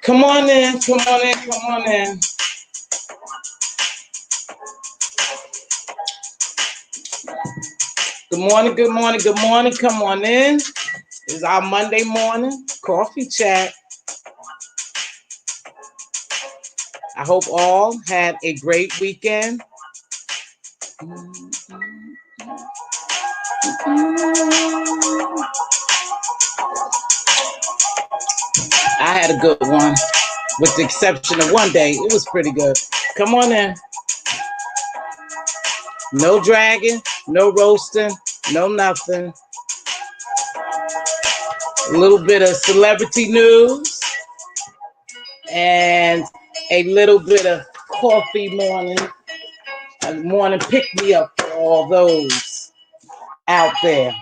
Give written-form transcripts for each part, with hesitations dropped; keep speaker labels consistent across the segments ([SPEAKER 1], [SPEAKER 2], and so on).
[SPEAKER 1] Come on in, come on in, come on in. Good morning, good morning, good morning. Come on in. It's our Monday morning coffee chat. I hope all had a great weekend. I had a good one, with the exception of one day. It was pretty good. Come on in. No dragging, no roasting, no nothing. A little bit of celebrity news and a little bit of coffee morning pick me up for all those out there.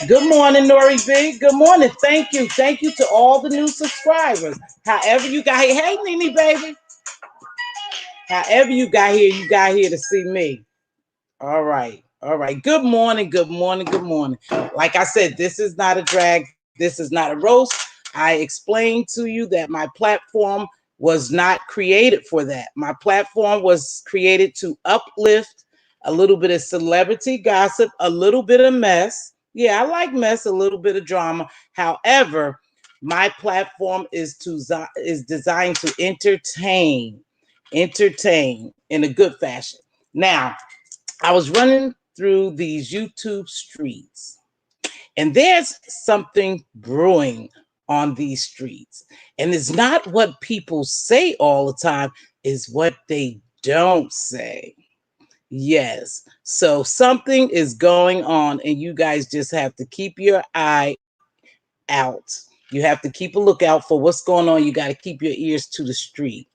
[SPEAKER 1] Good morning, Nori B. Good morning. Thank you. Thank you to all the new subscribers. However you got here. Hey, Nene, baby. However you got here to see me. All right. All right. Good morning. Good morning. Good morning. Like I said, this is not a drag. This is not a roast. I explained to you that my platform was not created for that. My platform was created to uplift a little bit of celebrity gossip, a little bit of mess. Yeah, I like mess, a little bit of drama. However, my platform is designed to entertain in a good fashion. Now, I was running through these YouTube streets, and there's something brewing on these streets. And it's not what people say all the time, it's what they don't say. Yes. So something is going on, and you guys just have to keep your eye out. You have to keep a lookout for what's going on. You got to keep your ears to the street.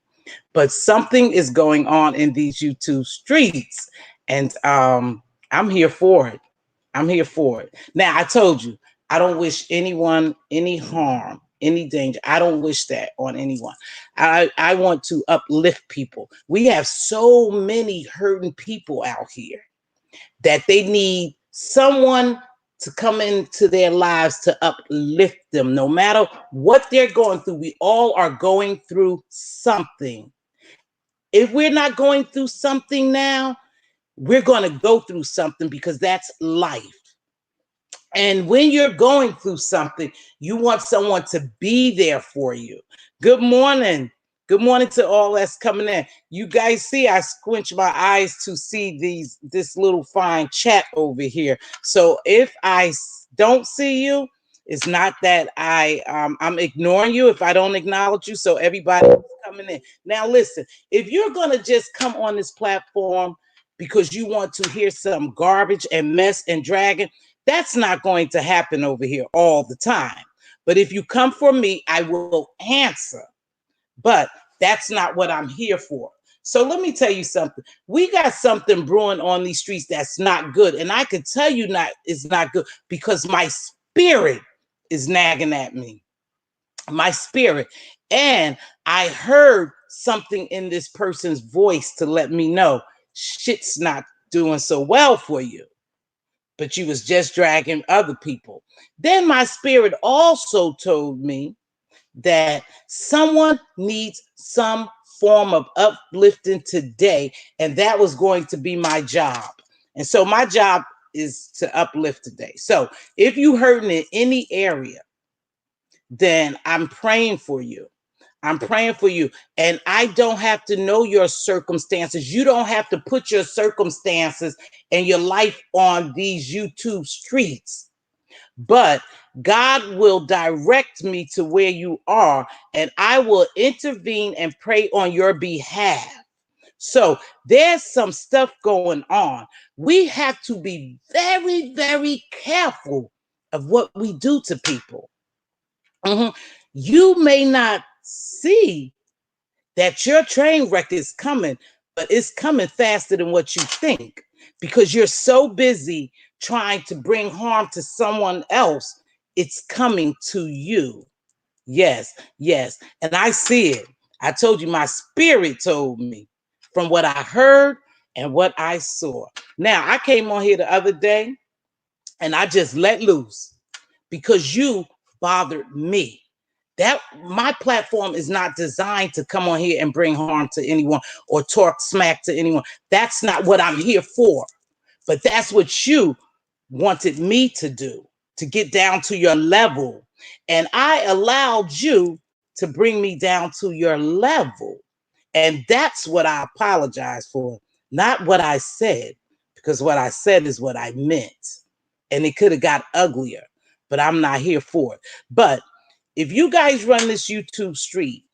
[SPEAKER 1] But something is going on in these YouTube streets, and I'm here for it. I'm here for it. Now, I told you, I don't wish anyone any harm, any danger. I don't wish that on anyone. I want to uplift people. We have so many hurting people out here that they need someone to come into their lives to uplift them. No matter what they're going through, we all are going through something. If we're not going through something now, we're going to go through something, because that's life. And when you're going through something, you want someone to be there for you. Good morning. Good morning to all that's coming in. You guys see, I squinch my eyes to see this little fine chat over here. So if I don't see you, it's not that I'm ignoring you if I don't acknowledge you. So everybody coming in. Now listen, if you're going to just come on this platform because you want to hear some garbage and mess and dragging, that's not going to happen over here all the time. But if you come for me, I will answer. But that's not what I'm here for. So let me tell you something. We got something brewing on these streets that's not good. And I could tell you it's not good, because my spirit is nagging at me. My spirit. And I heard something in this person's voice to let me know shit's not doing so well for you, but you was just dragging other people. Then my spirit also told me that someone needs some form of uplifting today, and that was going to be my job. And so my job is to uplift today. So if you hurting in any area, then I'm praying for you. I'm praying for you. And I don't have to know your circumstances. You don't have to put your circumstances and your life on these YouTube streets. But God will direct me to where you are, and I will intervene and pray on your behalf. So there's some stuff going on. We have to be very, very careful of what we do to people. You may not see that your train wreck is coming, but it's coming faster than what you think because you're so busy trying to bring harm to someone else. It's coming to you. Yes, yes. And I see it. I told you, my spirit told me from what I heard and what I saw. Now, I came on here the other day and I just let loose because you bothered me. That my platform is not designed to come on here and bring harm to anyone or talk smack to anyone. That's not what I'm here for. But that's what you wanted me to do, to get down to your level. And I allowed you to bring me down to your level. And that's what I apologize for, not what I said, because what I said is what I meant. And it could have got uglier, but I'm not here for it. But if you guys run this YouTube street,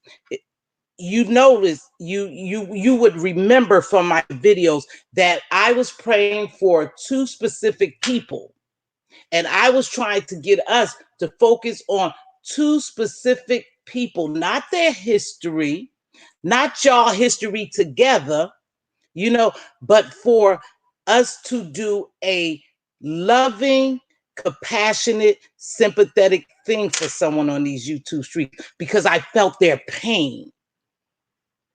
[SPEAKER 1] you notice you would remember from my videos that I was praying for two specific people, and I was trying to get us to focus on two specific people, not their history, not y'all history together, but for us to do a loving, compassionate, sympathetic thing for someone on these YouTube streets because I felt their pain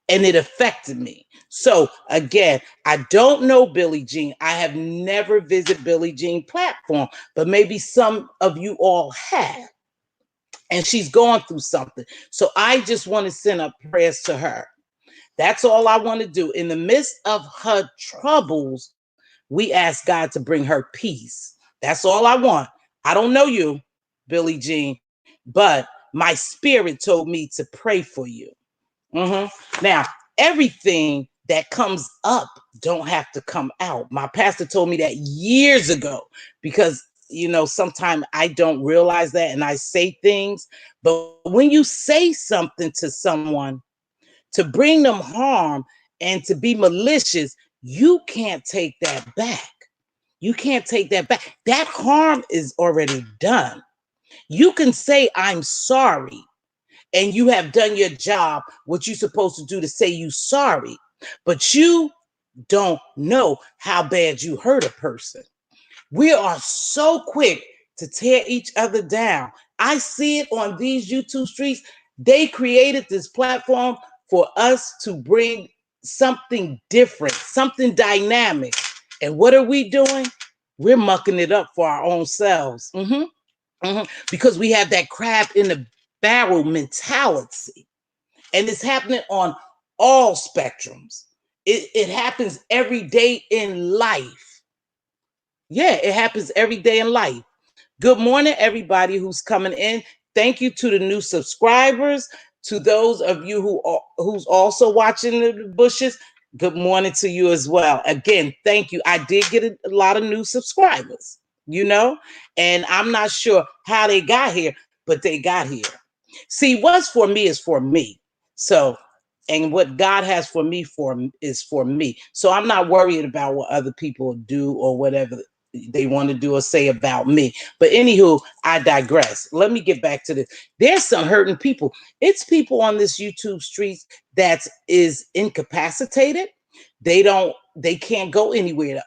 [SPEAKER 1] and it affected me. So again, I don't know Billie Jean. I have never visited Billie Jean platform, but maybe some of you all have. And she's going through something. So I just want to send up prayers to her. That's all I want to do. In the midst of her troubles, we ask God to bring her peace. That's all I want. I don't know you, Billie Jean, but my spirit told me to pray for you. Now, everything that comes up don't have to come out. My pastor told me that years ago because, sometimes I don't realize that and I say things. But when you say something to someone to bring them harm and to be malicious, you can't take that back. You can't take that back. That harm is already done. You can say, I'm sorry, and you have done your job, what you're supposed to do to say you sorry, but you don't know how bad you hurt a person. We are so quick to tear each other down. I see it on these YouTube streets. They created this platform for us to bring something different, something dynamic. And what are we doing? We're mucking it up for our own selves. Because we have that crab in the barrel mentality. And it's happening on all spectrums. It happens every day in life. Yeah, it happens every day in life. Good morning, everybody who's coming in. Thank you to the new subscribers, to those of you who's also watching the bushes. Good morning to you as well. Again, thank you. I did get a lot of new subscribers, and I'm not sure how they got here, but they got here. See, what's for me is for me. So, and what God has for me is for me. So I'm not worried about what other people do or whatever they want to do or say about me. But anywho, I digress. Let me get back to this. There's some hurting people. It's people on this YouTube streets that is incapacitated. They can't go anywhere.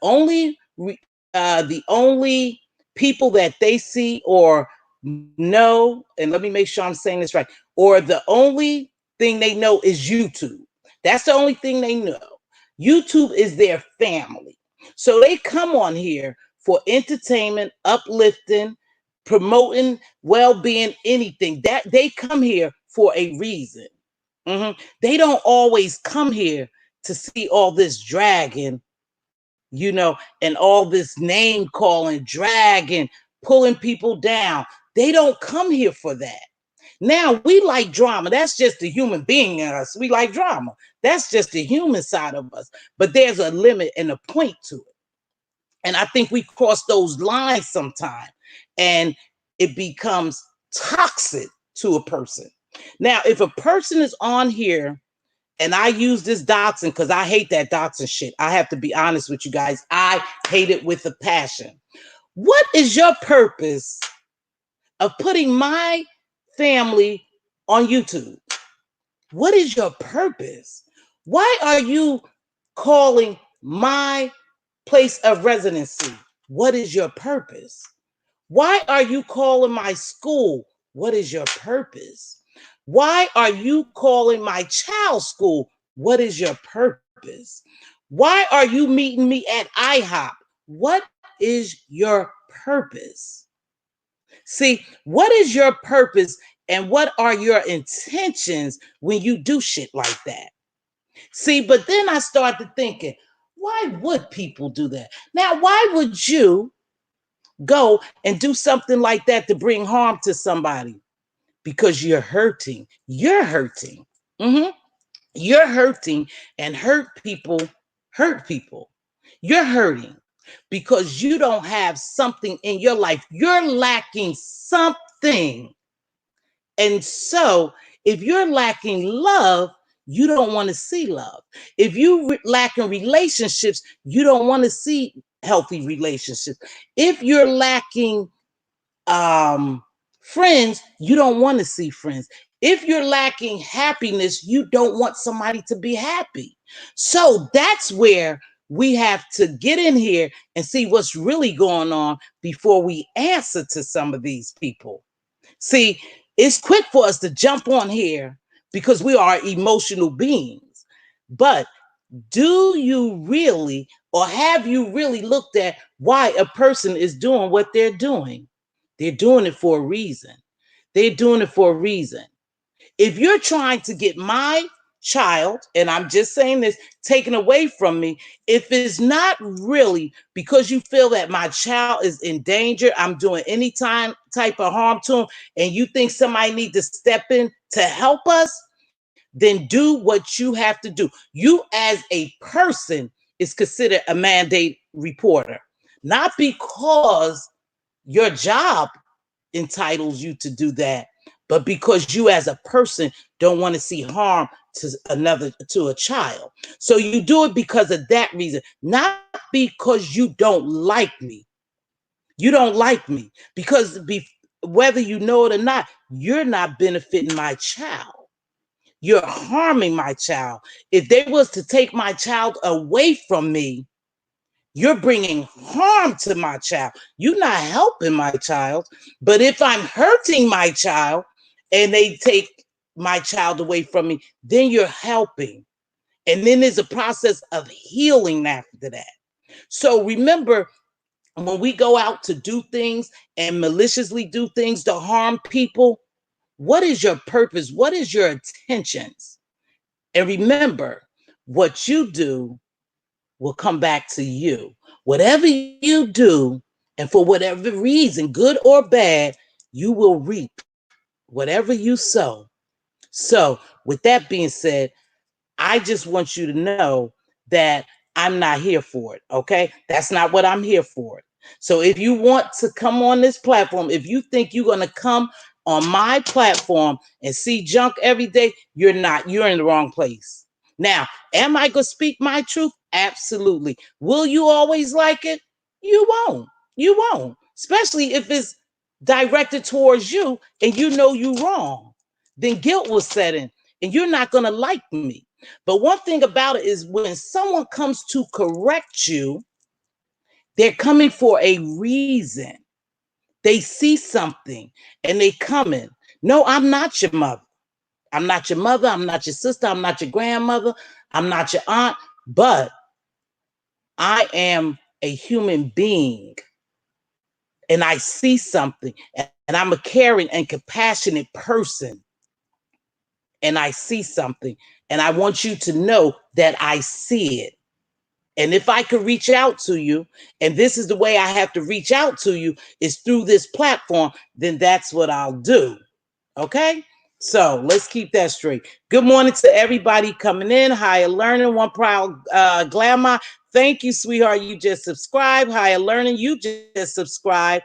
[SPEAKER 1] The only people that they see or know, and let me make sure I'm saying this right, or the only thing they know is YouTube. That's the only thing they know. YouTube is their family. So they come on here for entertainment, uplifting, promoting well-being, anything. That they come here for a reason. They don't always come here to see all this dragging, and all this name calling, dragging, pulling people down. They don't come here for that. Now, we like drama. That's just the human being in us. We like drama. That's just the human side of us. But there's a limit and a point to it. And I think we cross those lines sometimes, and it becomes toxic to a person. Now, if a person is on here, and I use this doxing because I hate that doxing shit. I have to be honest with you guys. I hate it with a passion. What is your purpose of putting my family on YouTube? What is your purpose? Why are you calling my place of residency? What is your purpose? Why are you calling my school? What is your purpose? Why are you calling my child's school? What is your purpose? Why are you meeting me at IHOP? What is your purpose? See, what is your purpose and what are your intentions when you do shit like that? See, but then I started thinking, why would people do that? Now, why would you go and do something like that to bring harm to somebody? Because you're hurting. You're hurting. Mhm. You're hurting, and hurt people. You're hurting because you don't have something in your life. You're lacking something. And so, if you're lacking love, you don't want to see love. If you lacking relationships, you don't want to see healthy relationships. If you're lacking friends, you don't want to see friends. If you're lacking happiness, you don't want somebody to be happy. So that's where we have to get in here and see what's really going on before we answer to some of these people. See, it's quick for us to jump on here because we are emotional beings. But do you really, or have you really looked at why a person is doing what they're doing? They're doing it for a reason. They're doing it for a reason. If you're trying to get my child, and I'm just saying this, taken away from me, if it's not really because you feel that my child is in danger, I'm doing any type of harm to him, and you think somebody needs to step in to help us, then do what you have to do. You as a person is considered a mandate reporter, not because your job entitles you to do that, but because you as a person don't want to see harm to a child. So you do it because of that reason, not because you don't like me. You don't like me because whether you know it or not, you're not benefiting my child. You're harming my child. If they was to take my child away from me, you're bringing harm to my child. You're not helping my child. But if I'm hurting my child and they take my child away from me, then you're helping. And then there's a process of healing after that. So remember, when we go out to do things and maliciously do things to harm people, what is your purpose? What is your intentions? And remember, what you do will come back to you. Whatever you do, and for whatever reason, good or bad, you will reap whatever you sow. So, with that being said, I just want you to know that I'm not here for it. Okay. That's not what I'm here for. So if you want to come on this platform, if you think you're going to come on my platform and see junk every day, you're not. You're in the wrong place. Now, am I going to speak my truth? Absolutely. Will you always like it? You won't. You won't. Especially if it's directed towards you and you know you're wrong. Then guilt will set in and you're not going to like me. But one thing about it is when someone comes to correct you, they're coming for a reason. They see something and they come in. No, I'm not your mother. I'm not your mother. I'm not your sister. I'm not your grandmother. I'm not your aunt. But I am a human being and I see something and I'm a caring and compassionate person and I see something and I want you to know that I see it. And if I could reach out to you, and this is the way I have to reach out to you, is through this platform, then that's what I'll do. Okay? So let's keep that straight. Good morning to everybody coming in. Higher Learning, One Proud Glamour. Thank you, sweetheart. You just subscribed. Higher Learning, you just subscribed.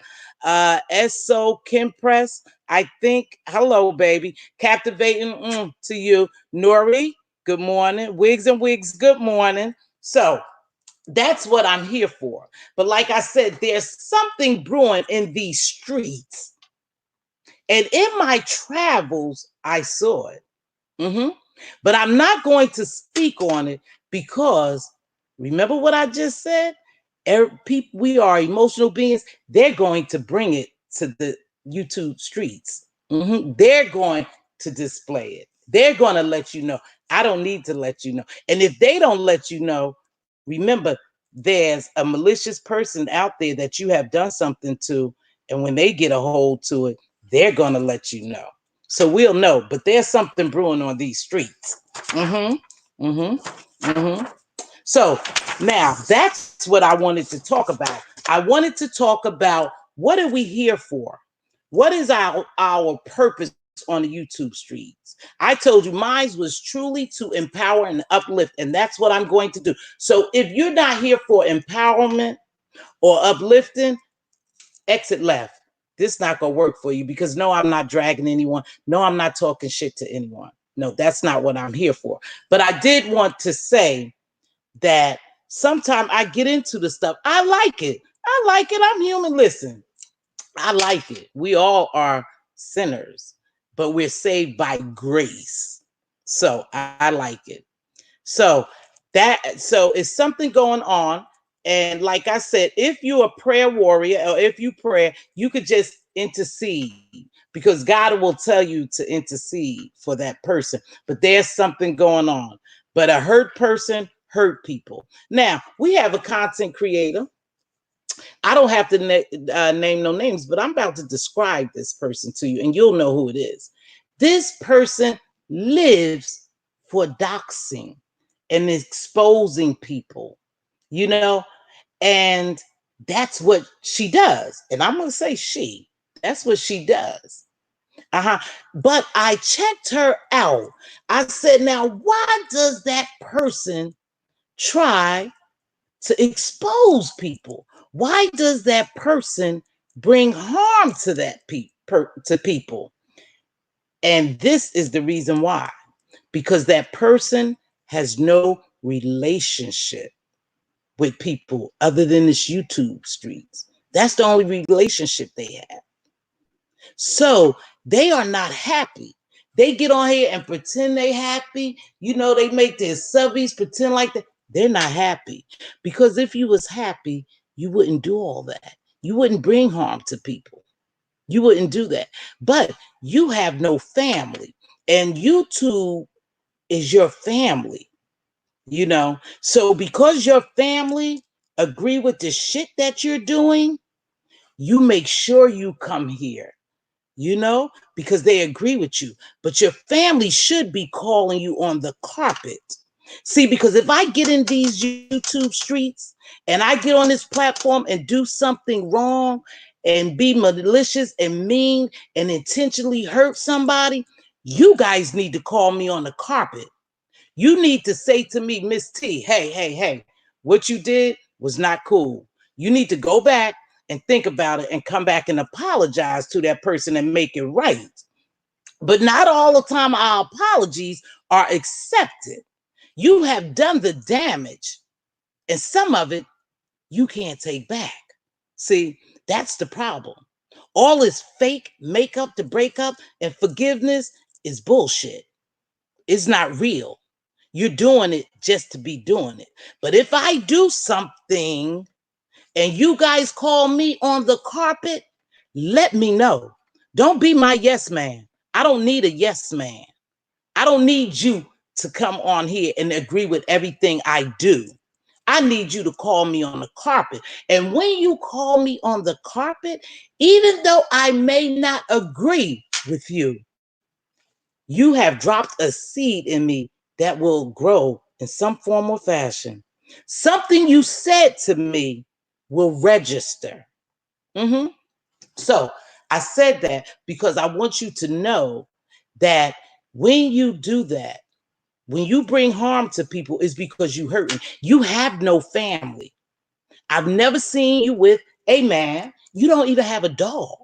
[SPEAKER 1] So Kim Press, I think. Hello, baby. Captivating to you. Nori, good morning. Wigs and Wigs, good morning. So that's what I'm here for. But like I said, there's something brewing in these streets. And in my travels, I saw it. But I'm not going to speak on it because remember what I just said? People, we are emotional beings. They're going to bring it to the YouTube streets. They're going to display it. They're going to let you know. I don't need to let you know. And if they don't let you know, remember, there's a malicious person out there that you have done something to. And when they get a hold to it, they're going to let you know. So we'll know. But there's something brewing on these streets. So now that's what I wanted to talk about. I wanted to talk about what are we here for? What is our purpose on the YouTube streets? I told you mine was truly to empower and uplift, and that's what I'm going to do. So if you're not here for empowerment or uplifting, exit left. This not gonna work for you because no, I'm not dragging anyone. No, I'm not talking shit to anyone. No, that's not what I'm here for. But I did want to say that sometimes I get into the stuff. I like it. I like it. I'm human. Listen, I like it. We all are sinners, but we're saved by grace. So I like it. So it's something going on. And like I said, if you're a prayer warrior or if you pray, you could just intercede because God will tell you to intercede for that person. But there's something going on. But a hurt person hurt people. Now, we have a content creator. I don't have to name no names, but I'm about to describe this person to you and you'll know who it is. This person lives for doxing and exposing people, you know, and that's what she does. And I'm going to say that's what she does. But I checked her out. I said, now, why does that person try to expose people? Why does that person bring harm to to people? And this is the reason why. Because that person has no relationship with people other than this YouTube streets. That's the only relationship they have. So they are not happy. They get on here and pretend they happy. You know, they make their subbies pretend like that. They're not happy. Because if you was happy, you wouldn't do all that. You wouldn't bring harm to people. You wouldn't do that. But you have no family. And YouTube is your family. You know, so because your family agree with the shit that you're doing, you make sure you come here, you know, because they agree with you. But your family should be calling you on the carpet. See, because if I get in these YouTube streets and I get on this platform and do something wrong and be malicious and mean and intentionally hurt somebody, you guys need to call me on the carpet. You need to say to me, Miss T, hey, what you did was not cool. You need to go back and think about it and come back and apologize to that person and make it right. But not all the time our apologies are accepted. You have done the damage, and some of it you can't take back. See, that's the problem. All this fake makeup to break up and forgiveness is bullshit. It's not real. You're doing it just to be doing it. But if I do something and you guys call me on the carpet, let me know. Don't be my yes man. I don't need a yes man. I don't need you to come on here and agree with everything I do. I need you to call me on the carpet. And when you call me on the carpet, even though I may not agree with you, you have dropped a seed in me that will grow in some form or fashion. Something you said to me will register. So I said that because I want you to know that when you do that, when you bring harm to people, it's because you hurting. You have no family. I've never seen you with a man. You don't even have a dog.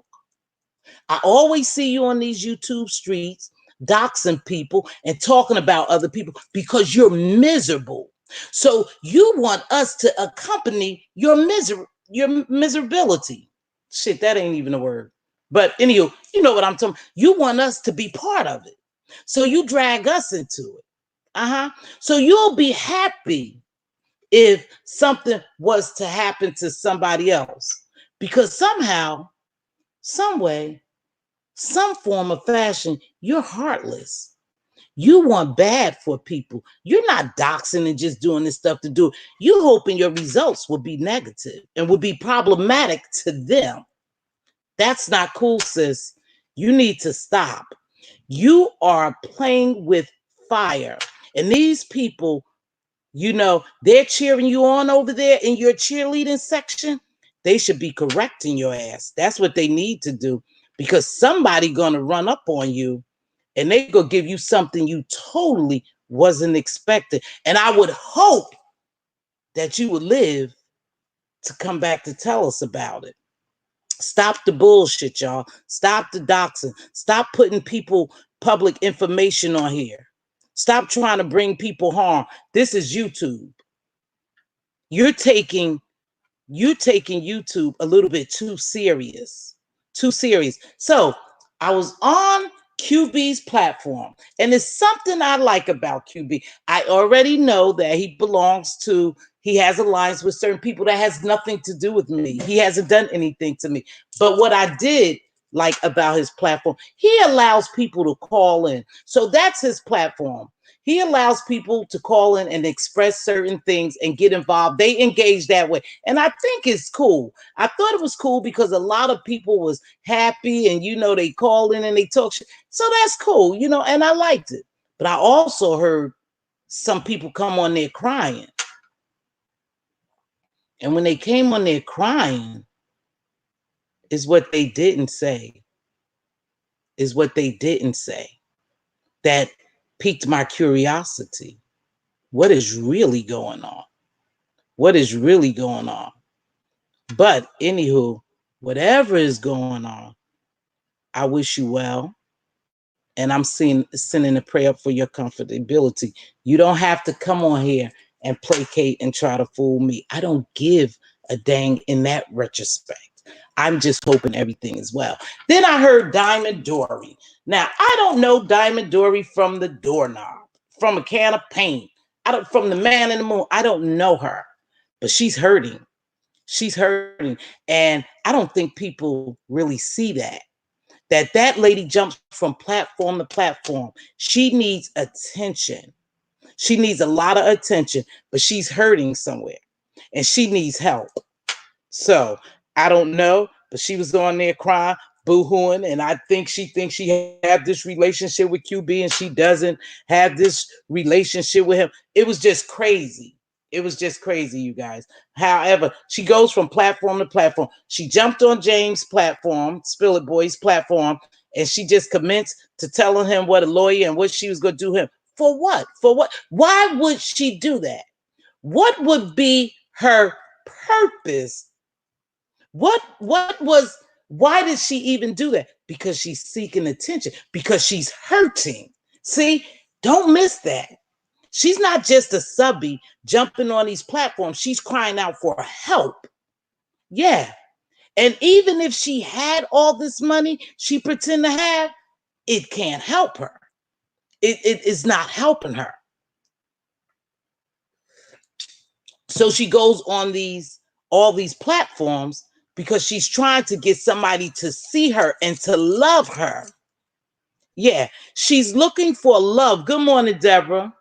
[SPEAKER 1] I always see you on these YouTube streets doxing people and talking about other people because you're miserable. So you want us to accompany your miserability. Shit, that ain't even a word. But anywho, you know what I'm talking. You want us to be part of it, so you drag us into it. So you'll be happy if something was to happen to somebody else, because somehow, some way, some form of fashion, you're heartless. You want bad for people. You're not doxing and just doing this stuff to do it. You're hoping your results will be negative and will be problematic to them. That's not cool, sis. You need to stop. You are playing with fire. And these people, you know, they're cheering you on over there in your cheerleading section. They should be correcting your ass. That's what they need to do, because somebody gonna run up on you and they gonna give you something you totally wasn't expecting. And I would hope that you would live to come back to tell us about it. Stop the bullshit, y'all. Stop the doxing. Stop putting people public information on here. Stop trying to bring people harm. This is YouTube. You're taking YouTube a little bit too serious. Too serious. So I was on QB's platform, and it's something I like about QB. I already know that he has alliance with certain people that has nothing to do with me. He hasn't done anything to me. But what I did like about his platform, he allows people to call in. So that's his platform. He allows people to call in and express certain things and get involved. They engage that way. And I think it's cool. I thought it was cool because a lot of people was happy, and, you know, they call in and they talk shit. So that's cool, you know, and I liked it. But I also heard some people come on there crying. And when they came on there crying, is what they didn't say. Is what they didn't say. That piqued my curiosity. What is really going on? What is really going on? But anywho, whatever is going on, I wish you well. And I'm sending a prayer for your comfortability. You don't have to come on here and placate and try to fool me. I don't give a dang in that retrospect. I'm just hoping everything is well. Then I heard Diamond Dory. Now, I don't know Diamond Dory from the doorknob, from a can of paint, from the man in the moon. I don't know her, but she's hurting. She's hurting. And I don't think people really see that lady jumps from platform to platform. She needs attention. She needs a lot of attention, but she's hurting somewhere and she needs help. So I don't know, but she was on there crying, boo-hooing, and I think she thinks she had this relationship with QB and she doesn't have this relationship with him. It was just crazy. It was just crazy, you guys. However, she goes from platform to platform. She jumped on James' platform, Spill It Boy's platform, and she just commenced to telling him what a lawyer and what she was going to do him. For what? For what? Why would she do that? What would be her purpose? Why did she even do that? Because she's seeking attention, because she's hurting. See, don't miss that. She's not just a subby jumping on these platforms. She's crying out for help. Yeah. And even if she had all this money she pretend to have, it can't help her. It is not helping her. So she goes on all these platforms because she's trying to get somebody to see her and to love her. Yeah, she's looking for love. Good morning, Deborah.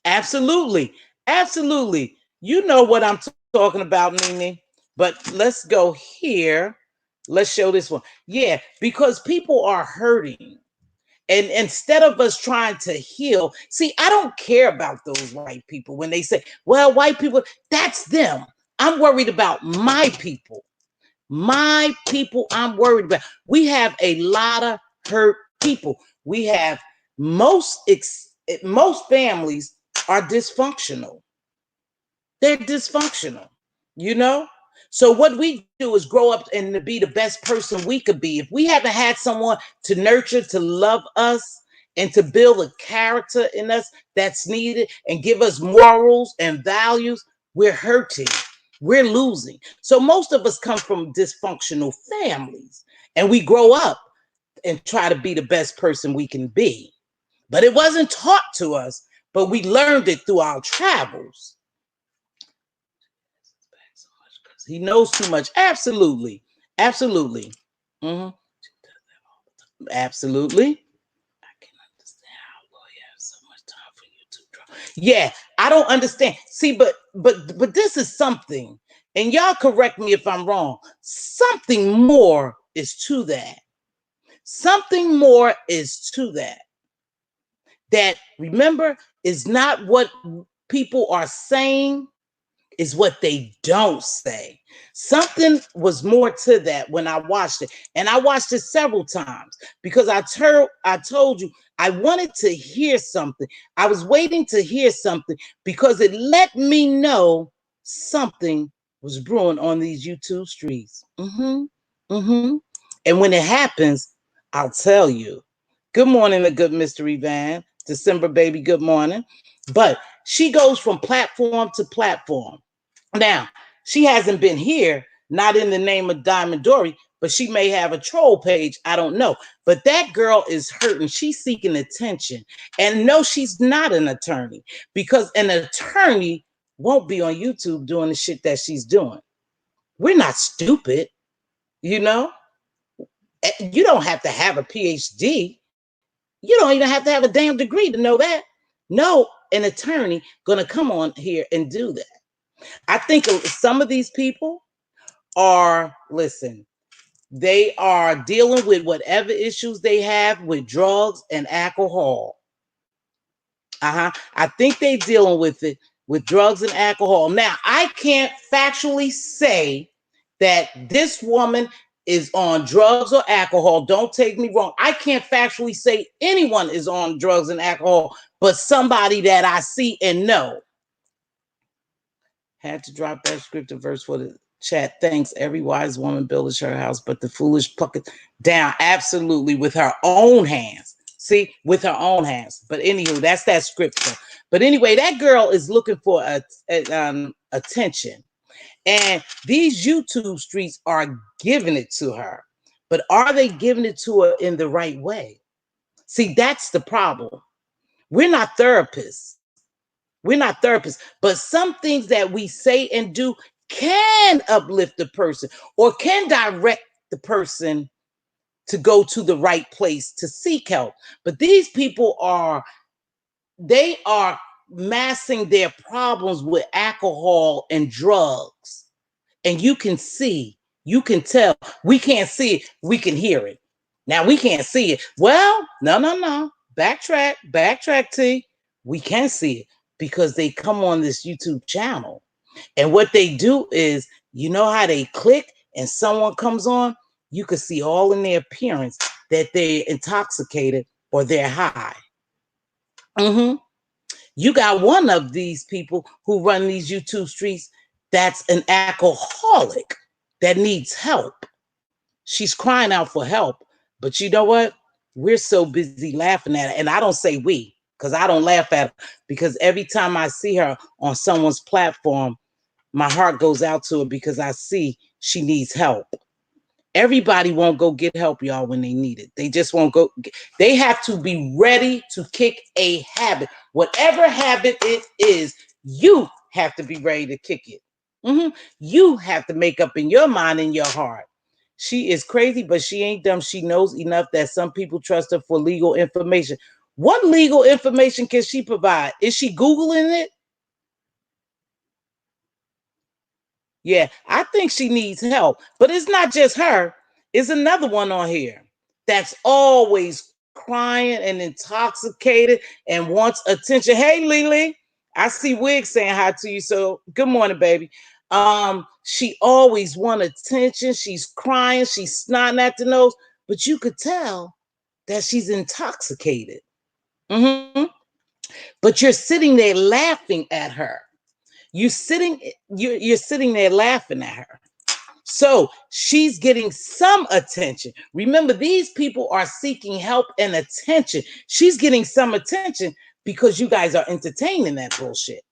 [SPEAKER 1] Absolutely. Absolutely. You know what I'm talking about, Nene. But let's go here. Let's show this one. Yeah, because people are hurting. And instead of us trying to heal, see, I don't care about those white people when they say, well, white people, that's them. I'm worried about my people. My people, I'm worried about. We have a lot of hurt people. We have most families are dysfunctional. They're dysfunctional, you know? So what we do is grow up and to be the best person we could be. If we haven't had someone to nurture, to love us, and to build a character in us that's needed and give us morals and values, we're hurting. We're losing. So most of us come from dysfunctional families, and we grow up and try to be the best person we can be. But it wasn't taught to us, but we learned it through our travels. He knows too much. Absolutely. Absolutely. Mm-hmm. Absolutely. I can understand how you have so much time for YouTube drama. Yeah, I don't understand. See, but this is something, and y'all correct me if I'm wrong. Something more is to that. Something more is to that. That, remember, is not what people are saying, is what they don't say. Something was more to that when I watched it. And I watched it several times because I told you I wanted to hear something. I was waiting to hear something because it let me know something was brewing on these YouTube streets. And when it happens, I'll tell you. Good morning, the good mystery van. December baby, good morning. But she goes from platform to platform. Now, she hasn't been here, not in the name of Diamond Dory, but she may have a troll page. I don't know. But that girl is hurting. She's seeking attention. And no, she's not an attorney, because an attorney won't be on YouTube doing the shit that she's doing. We're not stupid, you know? You don't have to have a PhD. You don't even have to have a damn degree to know that. No, an attorney gonna come on here and do that. I think some of these people are, listen, they are dealing with whatever issues they have with drugs and alcohol. I think they're dealing with it with drugs and alcohol. Now, I can't factually say that this woman is on drugs or alcohol. Don't take me wrong. I can't factually say anyone is on drugs and alcohol, but somebody that I see and know. Had to drop that scripture verse for the chat. Thanks. Every wise woman buildeth her house, but the foolish pluck it down. Absolutely, with her own hands. See, with her own hands. But anywho, that's that scripture. But anyway, that girl is looking for attention. And these YouTube streets are giving it to her. But are they giving it to her in the right way? See, that's the problem. We're not therapists. We're not therapists. But some things that we say and do can uplift the person or can direct the person to go to the right place to seek help. But these people are massing their problems with alcohol and drugs. And you can see, you can tell. We can't see it, we can hear it. Now we can't see it. Well, no. Backtrack, T. We can see it because they come on this YouTube channel. And what they do is, you know how they click and someone comes on, you can see all in their appearance that they're intoxicated or they're high. You got one of these people who run these YouTube streets that's an alcoholic that needs help. She's crying out for help. But you know what? We're so busy laughing at her. And I don't say we, because I don't laugh at her. Because every time I see her on someone's platform, my heart goes out to her because I see she needs help. Everybody won't go get help, y'all, when they need it. They just won't go. They have to be ready to kick a habit. Whatever habit it is, you have to be ready to kick it. You have to make up in your mind and your heart. She is crazy, but she ain't dumb. She knows enough that some people trust her for legal information. What legal information can she provide? Is she Googling it? Yeah, I think she needs help. But it's not just her. It's another one on here that's always crying and intoxicated and wants attention. Hey, Lily, I see Wig saying hi to you. So good morning, baby. She always wants attention. She's crying. She's snotting at the nose. But you could tell that she's intoxicated. But you're sitting there laughing at her. You're sitting there laughing at her. So she's getting some attention. Remember, these people are seeking help and attention. She's getting some attention because you guys are entertaining that bullshit.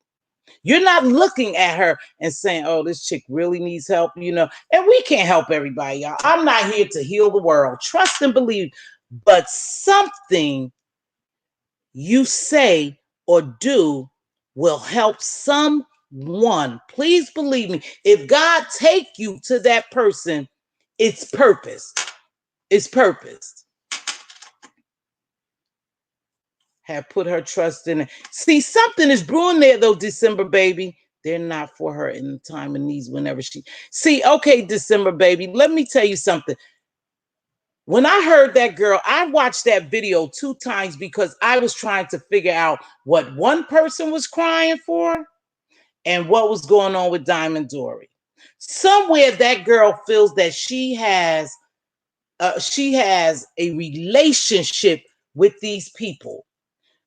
[SPEAKER 1] You're not looking at her and saying, oh, this chick really needs help, you know. And we can't help everybody, y'all. I'm not here to heal the world. Trust and believe. But something you say or do will help someone. Please believe me. If God take you to that person, it's purpose. It's purpose. Have put her trust in it. See, something is brewing there though, December baby. They're not for her in the time of needs whenever she... See, okay, December baby, let me tell you something. When I heard that girl, I watched that video 2 times because I was trying to figure out what one person was crying for and what was going on with Diamond Dory. Somewhere that girl feels that she has a relationship with these people.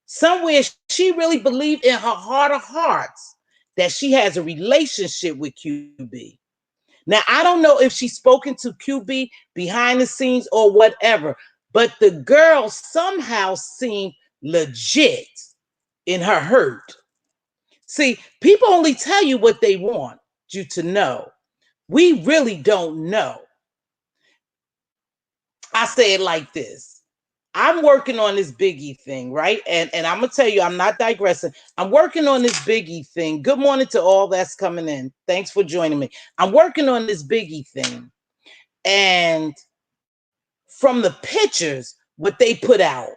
[SPEAKER 1] Somewhere she really believed in her heart of hearts that she has a relationship with QB. Now, I don't know if she's spoken to QB behind the scenes or whatever, but the girl somehow seemed legit in her hurt. See, people only tell you what they want you to know. We really don't know. I say it like this. I'm working on this Biggie thing, right? And I'm going to tell you, I'm not digressing. I'm working on this Biggie thing. Good morning to all that's coming in. Thanks for joining me. I'm working on this Biggie thing. And from the pictures, what they put out,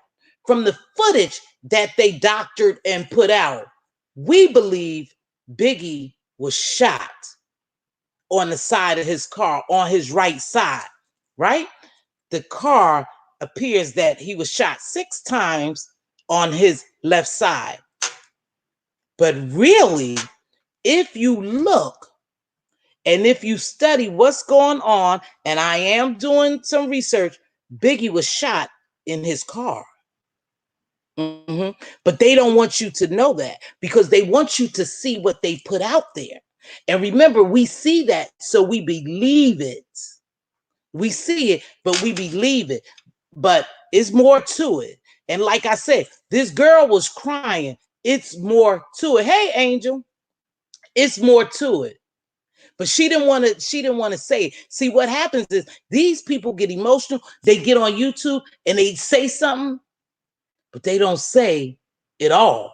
[SPEAKER 1] from the footage that they doctored and put out, we believe Biggie was shot on the side of his car, on his right side, right? The car appears that he was shot 6 times on his left side. But really, if you look and if you study what's going on, and I am doing some research, Biggie was shot in his car. But they don't want you to know that because they want you to see what they put out there. And remember, we see that, so we believe it. We see it, but we believe it. But it's more to it. And like I said, this girl was crying. It's more to it. Hey, Angel, it's more to it. But she didn't want to say it. See, what happens is these people get emotional. They get on YouTube and they say something, but they don't say it all.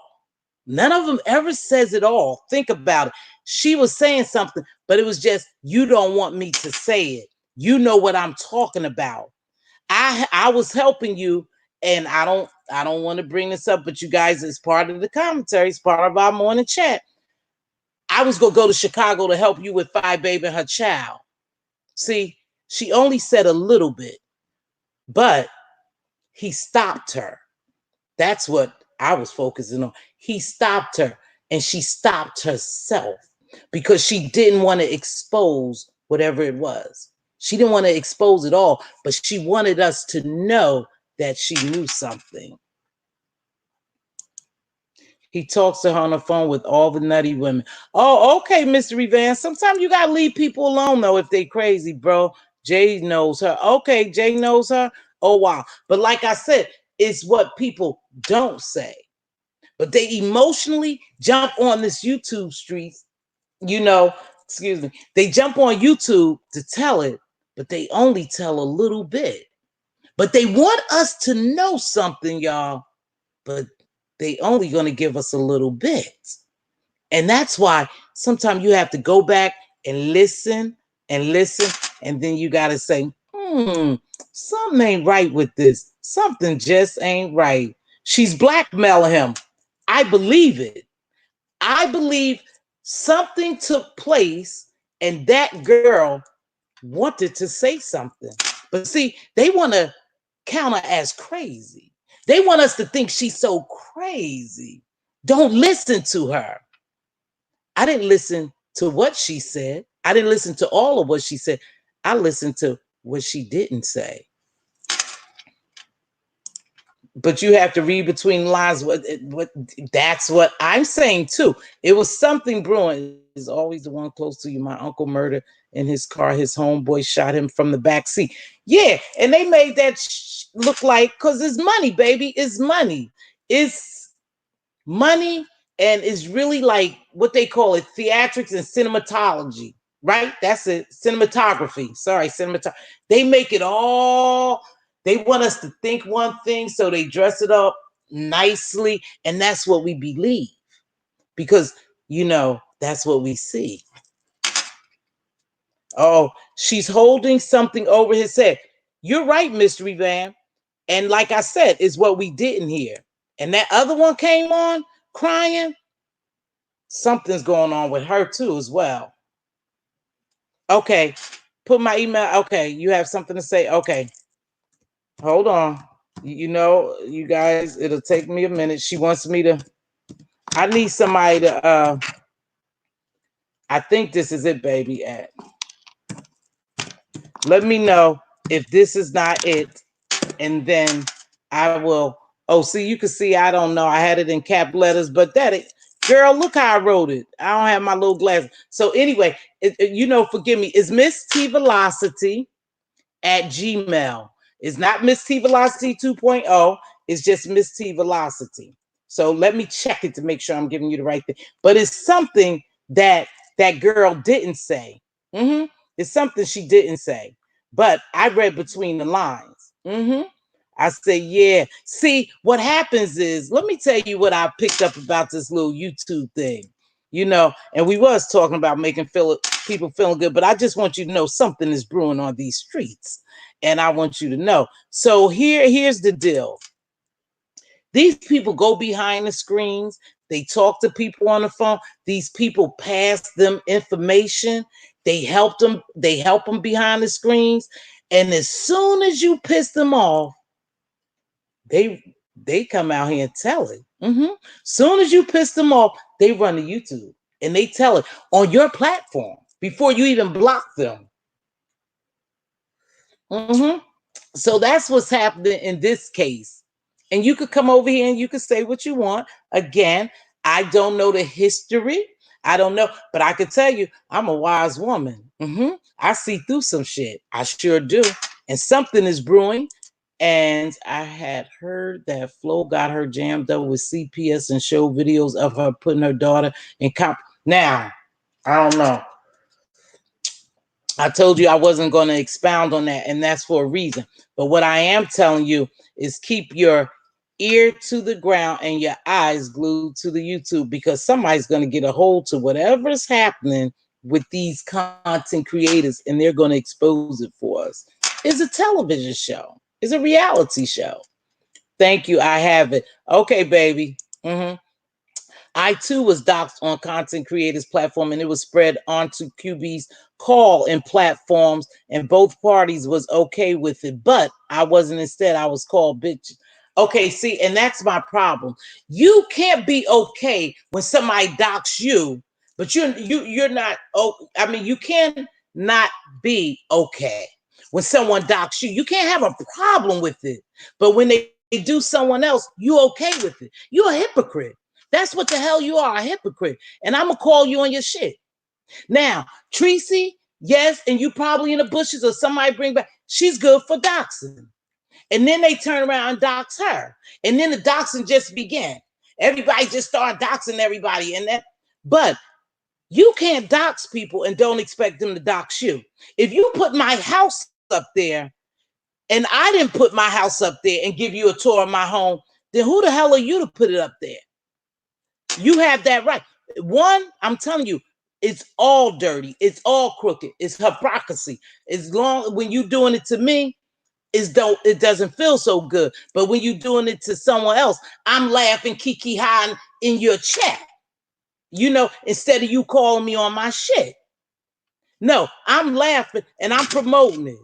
[SPEAKER 1] None of them ever says it all. Think about it. She was saying something, but it was just, you don't want me to say it. You know what I'm talking about. I was helping you, and I don't want to bring this up, but you guys, it's part of the commentary, it's part of our morning chat. I was gonna go to Chicago to help you with Phi Baby and her child. See, she only said a little bit, but he stopped her. That's what I was focusing on. He stopped her, and she stopped herself because she didn't want to expose whatever it was. She didn't want to expose it all, but she wanted us to know that she knew something. He talks to her on the phone with all the nutty women. Oh, okay, Mystery Van. Sometimes you got to leave people alone, though, if they crazy, bro. Jay knows her. Okay, Jay knows her. Oh, wow. But like I said, it's what people don't say. But they emotionally jump on this YouTube streets, you know, excuse me. They jump on YouTube to tell it, but they only tell a little bit. But they want us to know something, y'all, but they only going to give us a little bit. And that's why sometimes you have to go back and listen, and then you got to say, something ain't right with this. Something just ain't right. She's blackmailing him. I believe it. I believe something took place and that girl wanted to say something. But see, they want to counter as crazy. They want us to think she's so crazy. Don't listen to her. I didn't listen to what she said. I didn't listen to all of what she said. I listened to what she didn't say. But you have to read between lines. What that's what I'm saying too. It was something brewing. Is always the one close to you. My uncle murdered in his car. His homeboy shot him from the back seat. Yeah, and they made that look like, because it's money, baby. It's money. It's money, and it's really like what they call it, theatrics and cinematology, right? That's it, cinematography. Sorry, cinematography. They make it all. They want us to think one thing, so they dress it up nicely, and that's what we believe because that's what we see. Oh, she's holding something over his head. You're right, Mystery Van. And like I said, is what we didn't hear. And that other one came on crying. Something's going on with her too as well. Okay, put my email. Okay, you have something to say. Okay, hold on. You guys, it'll take me a minute. She wants me to. I need somebody to. I think this is it, baby. Let me know if this is not it, and then I will. Oh, see, you can see. I don't know. I had it in cap letters, but girl, look how I wrote it. I don't have my little glasses. So anyway, forgive me. It's Mz.Teavalocity at Gmail. It's not Mz.Teavalocity 2.0. It's just Mz.Teavalocity. So let me check it to make sure I'm giving you the right thing. But it's something that girl didn't say. It's something she didn't say. But I read between the lines. I say, yeah. See, what happens is, let me tell you what I picked up about this little YouTube thing. And we was talking about making people feeling good, but I just want you to know something is brewing on these streets. And I want you to know. So here's the deal. These people go behind the screens. They talk to people on the phone. These people pass them information. They help them behind the screens. And as soon as you piss them off, they come out here and tell it. Soon as you piss them off, they run to YouTube and they tell it on your platform before you even block them. So that's what's happening in this case. And you could come over here and you could say what you want. Again, I don't know the history. I don't know, but I could tell you, I'm a wise woman. I see through some shit. I sure do. And something is brewing. And I had heard that Flo got her jammed up with CPS and showed videos of her putting her daughter in comp. Now, I don't know. I told you I wasn't going to expound on that, and that's for a reason. But what I am telling you is keep your ear to the ground and your eyes glued to the YouTube, because somebody's going to get a hold to whatever's happening with these content creators, and they're going to expose it for us. It's a television show. It's a reality show. Thank you. I have it. Okay, baby. I too was doxxed on content creators platform, and it was spread onto QB's call and platforms, and both parties was okay with it, but I wasn't. Instead, I was called bitch. Okay, see, and that's my problem. You can't be okay when somebody doxx you, but you're not. Oh, I mean, you can not be okay when someone doxx you. You can't have a problem with it, but when they do someone else, you okay with it. You're a hypocrite. That's what the hell you are, a hypocrite. And I'm going to call you on your shit. Now, Tracy, yes, and you probably in the bushes or somebody bring back, she's good for doxing. And then they turn around and dox her. And then the doxing just began. Everybody just started doxing everybody. But you can't dox people and don't expect them to dox you. If you put my house up there and I didn't put my house up there and give you a tour of my home, then who the hell are you to put it up there? You have that right. One, I'm telling you, it's all dirty. It's all crooked. It's hypocrisy. When you doing it to me, it doesn't feel so good. But when you doing it to someone else, I'm laughing, kiki high in your chat. Instead of you calling me on my shit. No, I'm laughing and I'm promoting it.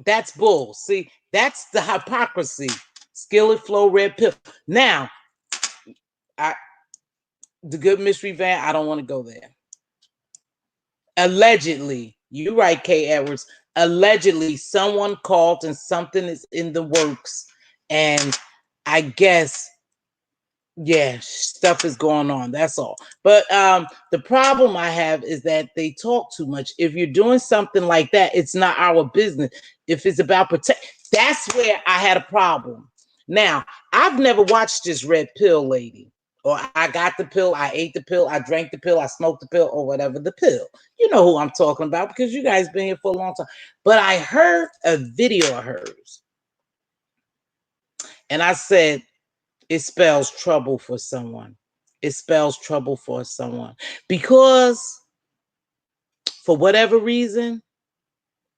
[SPEAKER 1] That's bull. See, that's the hypocrisy. Skillet Flow Red Pill. Now, the good mystery van, I don't want to go there. Allegedly, you're right, Kay Edwards. Allegedly, someone called and something is in the works. And I guess, yeah, stuff is going on. That's all. But the problem I have is that they talk too much. If you're doing something like that, it's not our business. If it's about that's where I had a problem. Now, I've never watched this red pill lady. Or I got the pill, I ate the pill, I drank the pill, I smoked the pill, or whatever the pill. You know who I'm talking about because you guys been here for a long time. But I heard a video of hers, and I said, it spells trouble for someone. It spells trouble for someone. Because for whatever reason,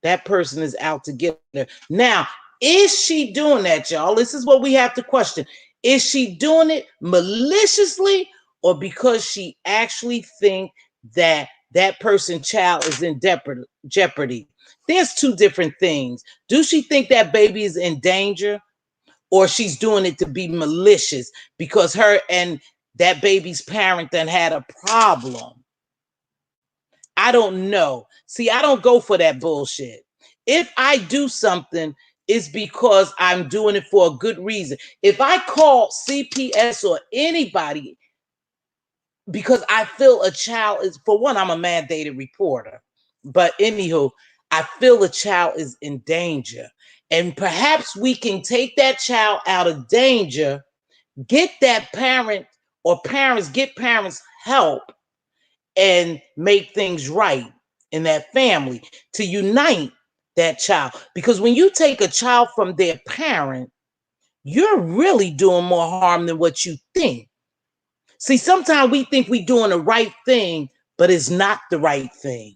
[SPEAKER 1] that person is out to get her. Now, is she doing that, y'all? This is what we have to question. Is she doing it maliciously or because she actually think that that person's child is in jeopardy? There's two different things. Do she think that baby is in danger, or she's doing it to be malicious because her and that baby's parent then had a problem? I don't know. See, I don't go for that bullshit. If I do something, it's because I'm doing it for a good reason. If I call CPS or anybody because I feel a child is, for one, I'm a mandated reporter. But anywho, I feel a child is in danger. And perhaps we can take that child out of danger, get that parent or parents, get parents help and make things right in that family to unite that child. Because when you take a child from their parent, you're really doing more harm than what you think. See, sometimes we think we're doing the right thing, but it's not the right thing.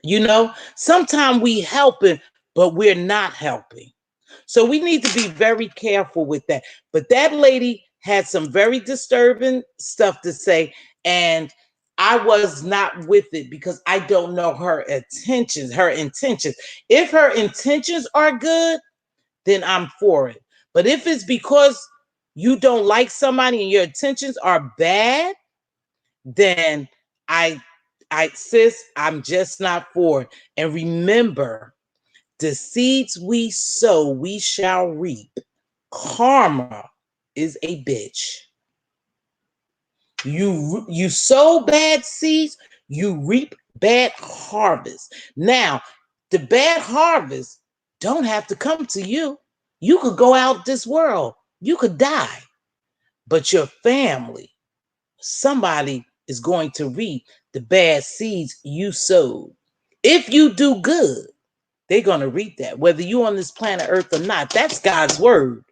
[SPEAKER 1] You know, sometimes we helping, but we're not helping. So we need to be very careful with that. But that lady had some very disturbing stuff to say, and I was not with it because I don't know her intentions. If her intentions are good, then I'm for it. But if it's because you don't like somebody and your intentions are bad, then I sis, I'm just not for it. And remember, the seeds we sow, we shall reap. Karma is a bitch. You sow bad seeds, you reap bad harvest. Now, the bad harvest don't have to come to you. You could go out this world, you could die, but your family, somebody is going to reap the bad seeds you sowed. If you do good, they're going to reap that, whether you're on this planet Earth or not. That's God's word.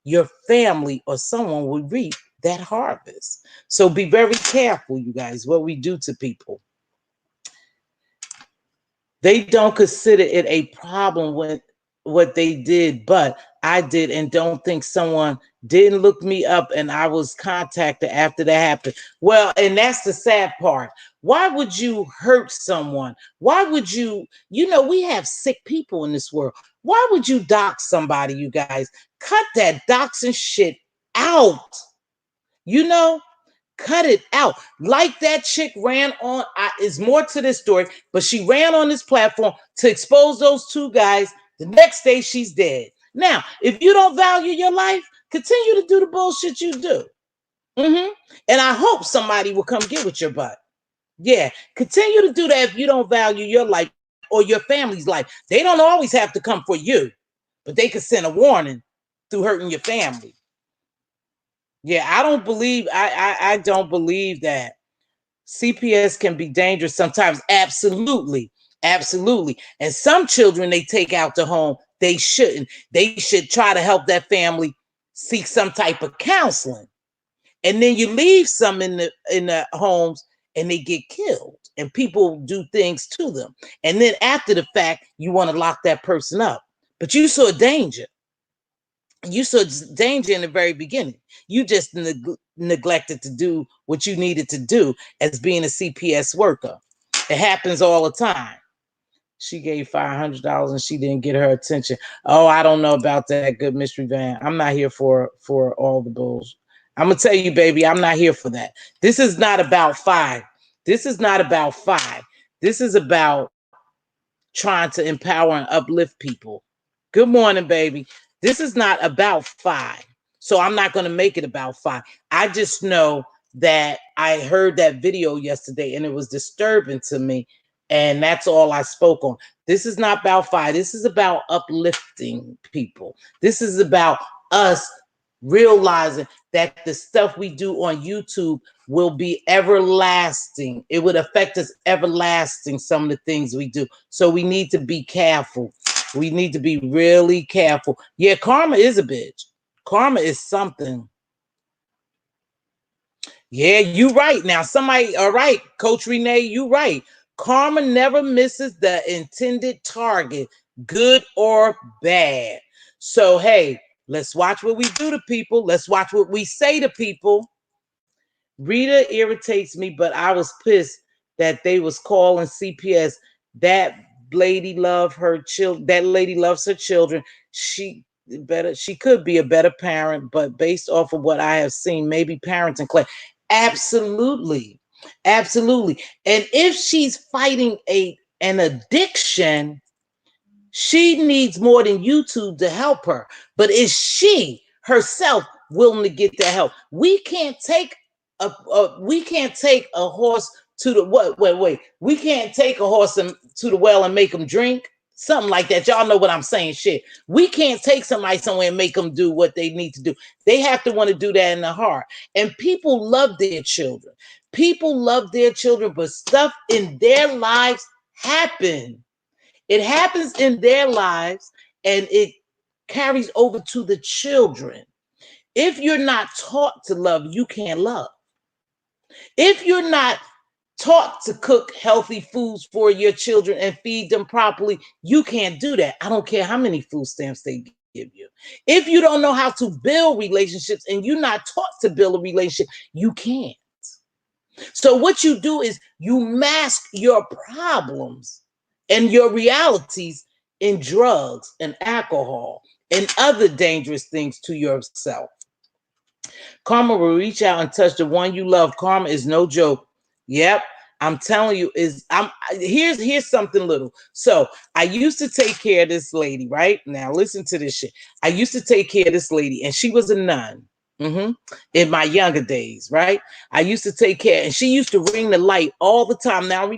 [SPEAKER 1] Your family or someone will reap that harvest. So be very careful, you guys, what we do to people. They don't consider it a problem with what they did, but I did, and don't think someone didn't look me up and I was contacted after that happened. Well, and that's the sad part. Why would you hurt someone? Why would you, we have sick people in this world. Why would you dox somebody, you guys? Cut that doxing shit out. Cut it out. Like that chick ran on, is more to this story, but she ran on this platform to expose those two guys. The next day, she's dead. Now, if you don't value your life, continue to do the bullshit you do. And I hope somebody will come get with your butt. Yeah, continue to do that if you don't value your life or your family's life. They don't always have to come for you, but they could send a warning through hurting your family. Yeah, I don't believe I don't believe that CPS can be dangerous sometimes. Absolutely. Absolutely. And some children they take out the home, they shouldn't. They should try to help that family seek some type of counseling. And then you leave some in the homes and they get killed and people do things to them. And then after the fact, you want to lock that person up. But you saw danger. You saw danger in the very beginning. You just neglected to do what you needed to do as being a CPS worker. It happens all the time. She gave $500 and she didn't get her attention. Oh, I don't know about that, good Mystery Van. I'm not here for all the bulls. I'm gonna tell you, baby, I'm not here for that. This is not about five. This is not about five. This is about trying to empower and uplift people. Good morning, baby. This is not about five. So I'm not going to make it about five. I just know that I heard that video yesterday and it was disturbing to me. And that's all I spoke on. This is not about five. This is about uplifting people. This is about us realizing that the stuff we do on YouTube will be everlasting. It would affect us everlasting, some of the things we do. So we need to be careful. We need to be really careful. Yeah, karma is a bitch. Karma is something. Yeah, you right. Now, somebody, all right, Coach Renee, you right. Karma never misses the intended target, good or bad. So, hey, let's watch what we do to people. Let's watch what we say to people. Rita irritates me, but I was pissed that they was calling CPS. That lady love her children. That lady loves her children. She could be a better parent, but based off of what I have seen, maybe parenting class. Absolutely. Absolutely. And if she's fighting an addiction, she needs more than YouTube to help her. But is she herself willing to get that help? We can't take a horse to the wait. We can't take a horse to the well and make them drink. Something like that. Y'all know what I'm saying. Shit. We can't take somebody somewhere and make them do what they need to do. They have to want to do that in the heart. And people love their children. People love their children, but stuff in their lives happen. It happens in their lives and it carries over to the children. If you're not taught to love, you can't love. If you're not taught to cook healthy foods for your children and feed them properly, you can't do that. I don't care how many food stamps they give you. If you don't know how to build relationships and you're not taught to build a relationship, you can't. So what you do is you mask your problems and your realities in drugs and alcohol and other dangerous things to yourself. Karma will reach out and touch the one you love. Karma is no joke. Yep. I'm telling you, here's something little. So I used to take care of this lady, right? Now listen to this shit. I used to take care of this lady, and she was a nun. In my younger days, right? I used to take care, and she used to ring the light all the time. Now,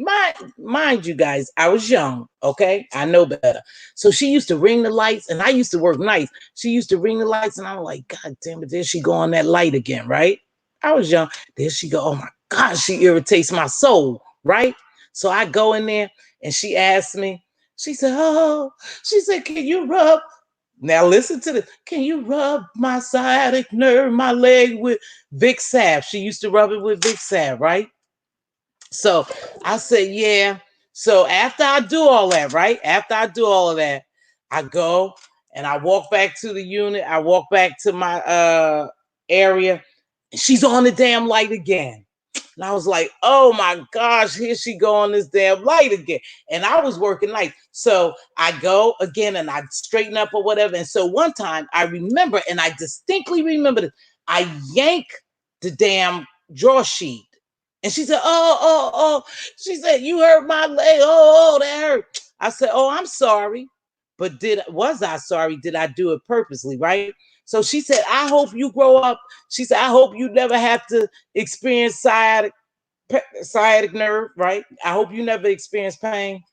[SPEAKER 1] mind you guys, I was young, okay? I know better. So she used to ring the lights, and I used to work nights. She used to ring the lights, and I'm like, God damn it, there she go on that light again, right? I was young. There she go. Oh my God, she irritates my soul, right? So I go in there, and she asked me, she said, can you rub? Now listen to this. Can you rub my sciatic nerve, my leg with Vic Salve? She used to rub it with Vic Salve, right? So I said, yeah. So after I do all that, right? After I do all of that, I go and I walk back to the unit. I walk back to my area. And she's on the damn light again. And I was like, oh my gosh, here she go on this damn light again. And I was working night. So I go again and I straighten up or whatever. And so one time I remember, and I distinctly remember this, I yank the damn draw sheet. And she said, oh. She said, you hurt my leg. Oh, that hurt. I said, oh, I'm sorry. But was I sorry? Did I do it purposely, right? So she said, I hope you grow up. She said, I hope you never have to experience sciatic nerve, right? I hope you never experience pain.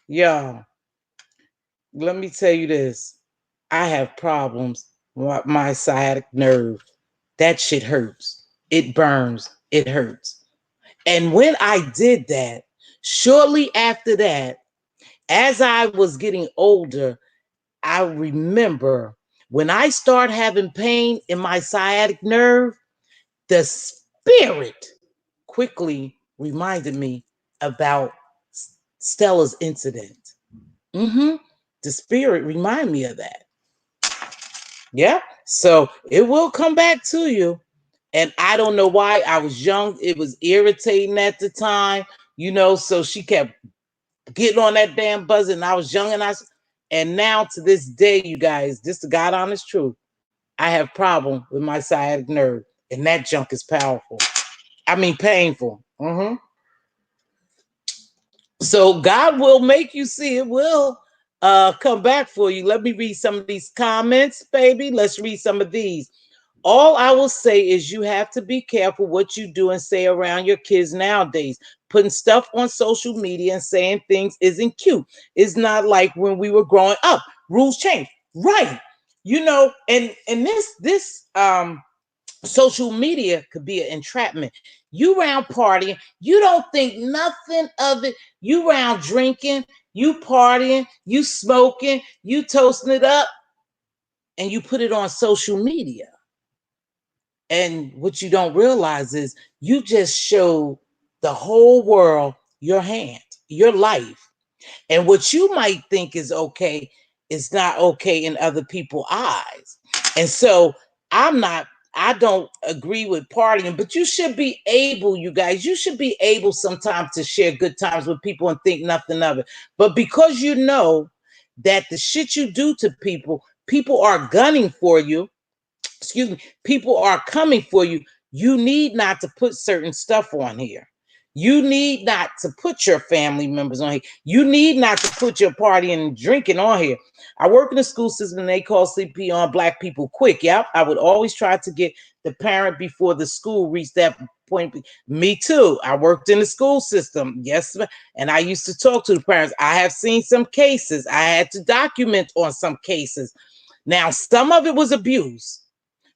[SPEAKER 1] Yeah. Let me tell you this. I have problems with my sciatic nerve. That shit hurts. It burns. It hurts. And when I did that, shortly after that, as I was getting older, I remember when I start having pain in my sciatic nerve, the spirit quickly reminded me about Stella's incident. The spirit reminded me of that. Yeah. So it will come back to you. And I don't know why. I was young. It was irritating at the time, so she kept getting on that damn buzzer, and I was young, and now to this day, you guys, this the God honest truth, I have problem with my sciatic nerve, and that junk is powerful. I mean, painful. So God will make you see. It will come back for you. Let me read some of these comments, baby. Let's read some of these. All I will say is you have to be careful what you do and say around your kids nowadays. Putting stuff on social media and saying things isn't cute. It's not like when we were growing up. Rules change. Right. You know, and this social media could be an entrapment. You round partying, you don't think nothing of it. You round drinking, you partying, you smoking, you toasting it up, and you put it on social media. And what you don't realize is you just showed the whole world your hand, your life. And what you might think is okay is not okay in other people's eyes. And so I'm not, I don't agree with partying, but you should be able, you guys, you should be able sometimes to share good times with people and think nothing of it. But because you know that the shit you do to people, people are gunning for you, excuse me, people are coming for you. You need not to put certain stuff on here. You need not to put your family members on here. You need not to put your partying and drinking on here. I work in the school system and they call CP on black people quick. Yep. I would always try to get the parent before the school reached that point. Me too. I worked in the school system. Yes. And I used to talk to the parents. I have seen some cases. I had to document on some cases. Now, some of it was abuse.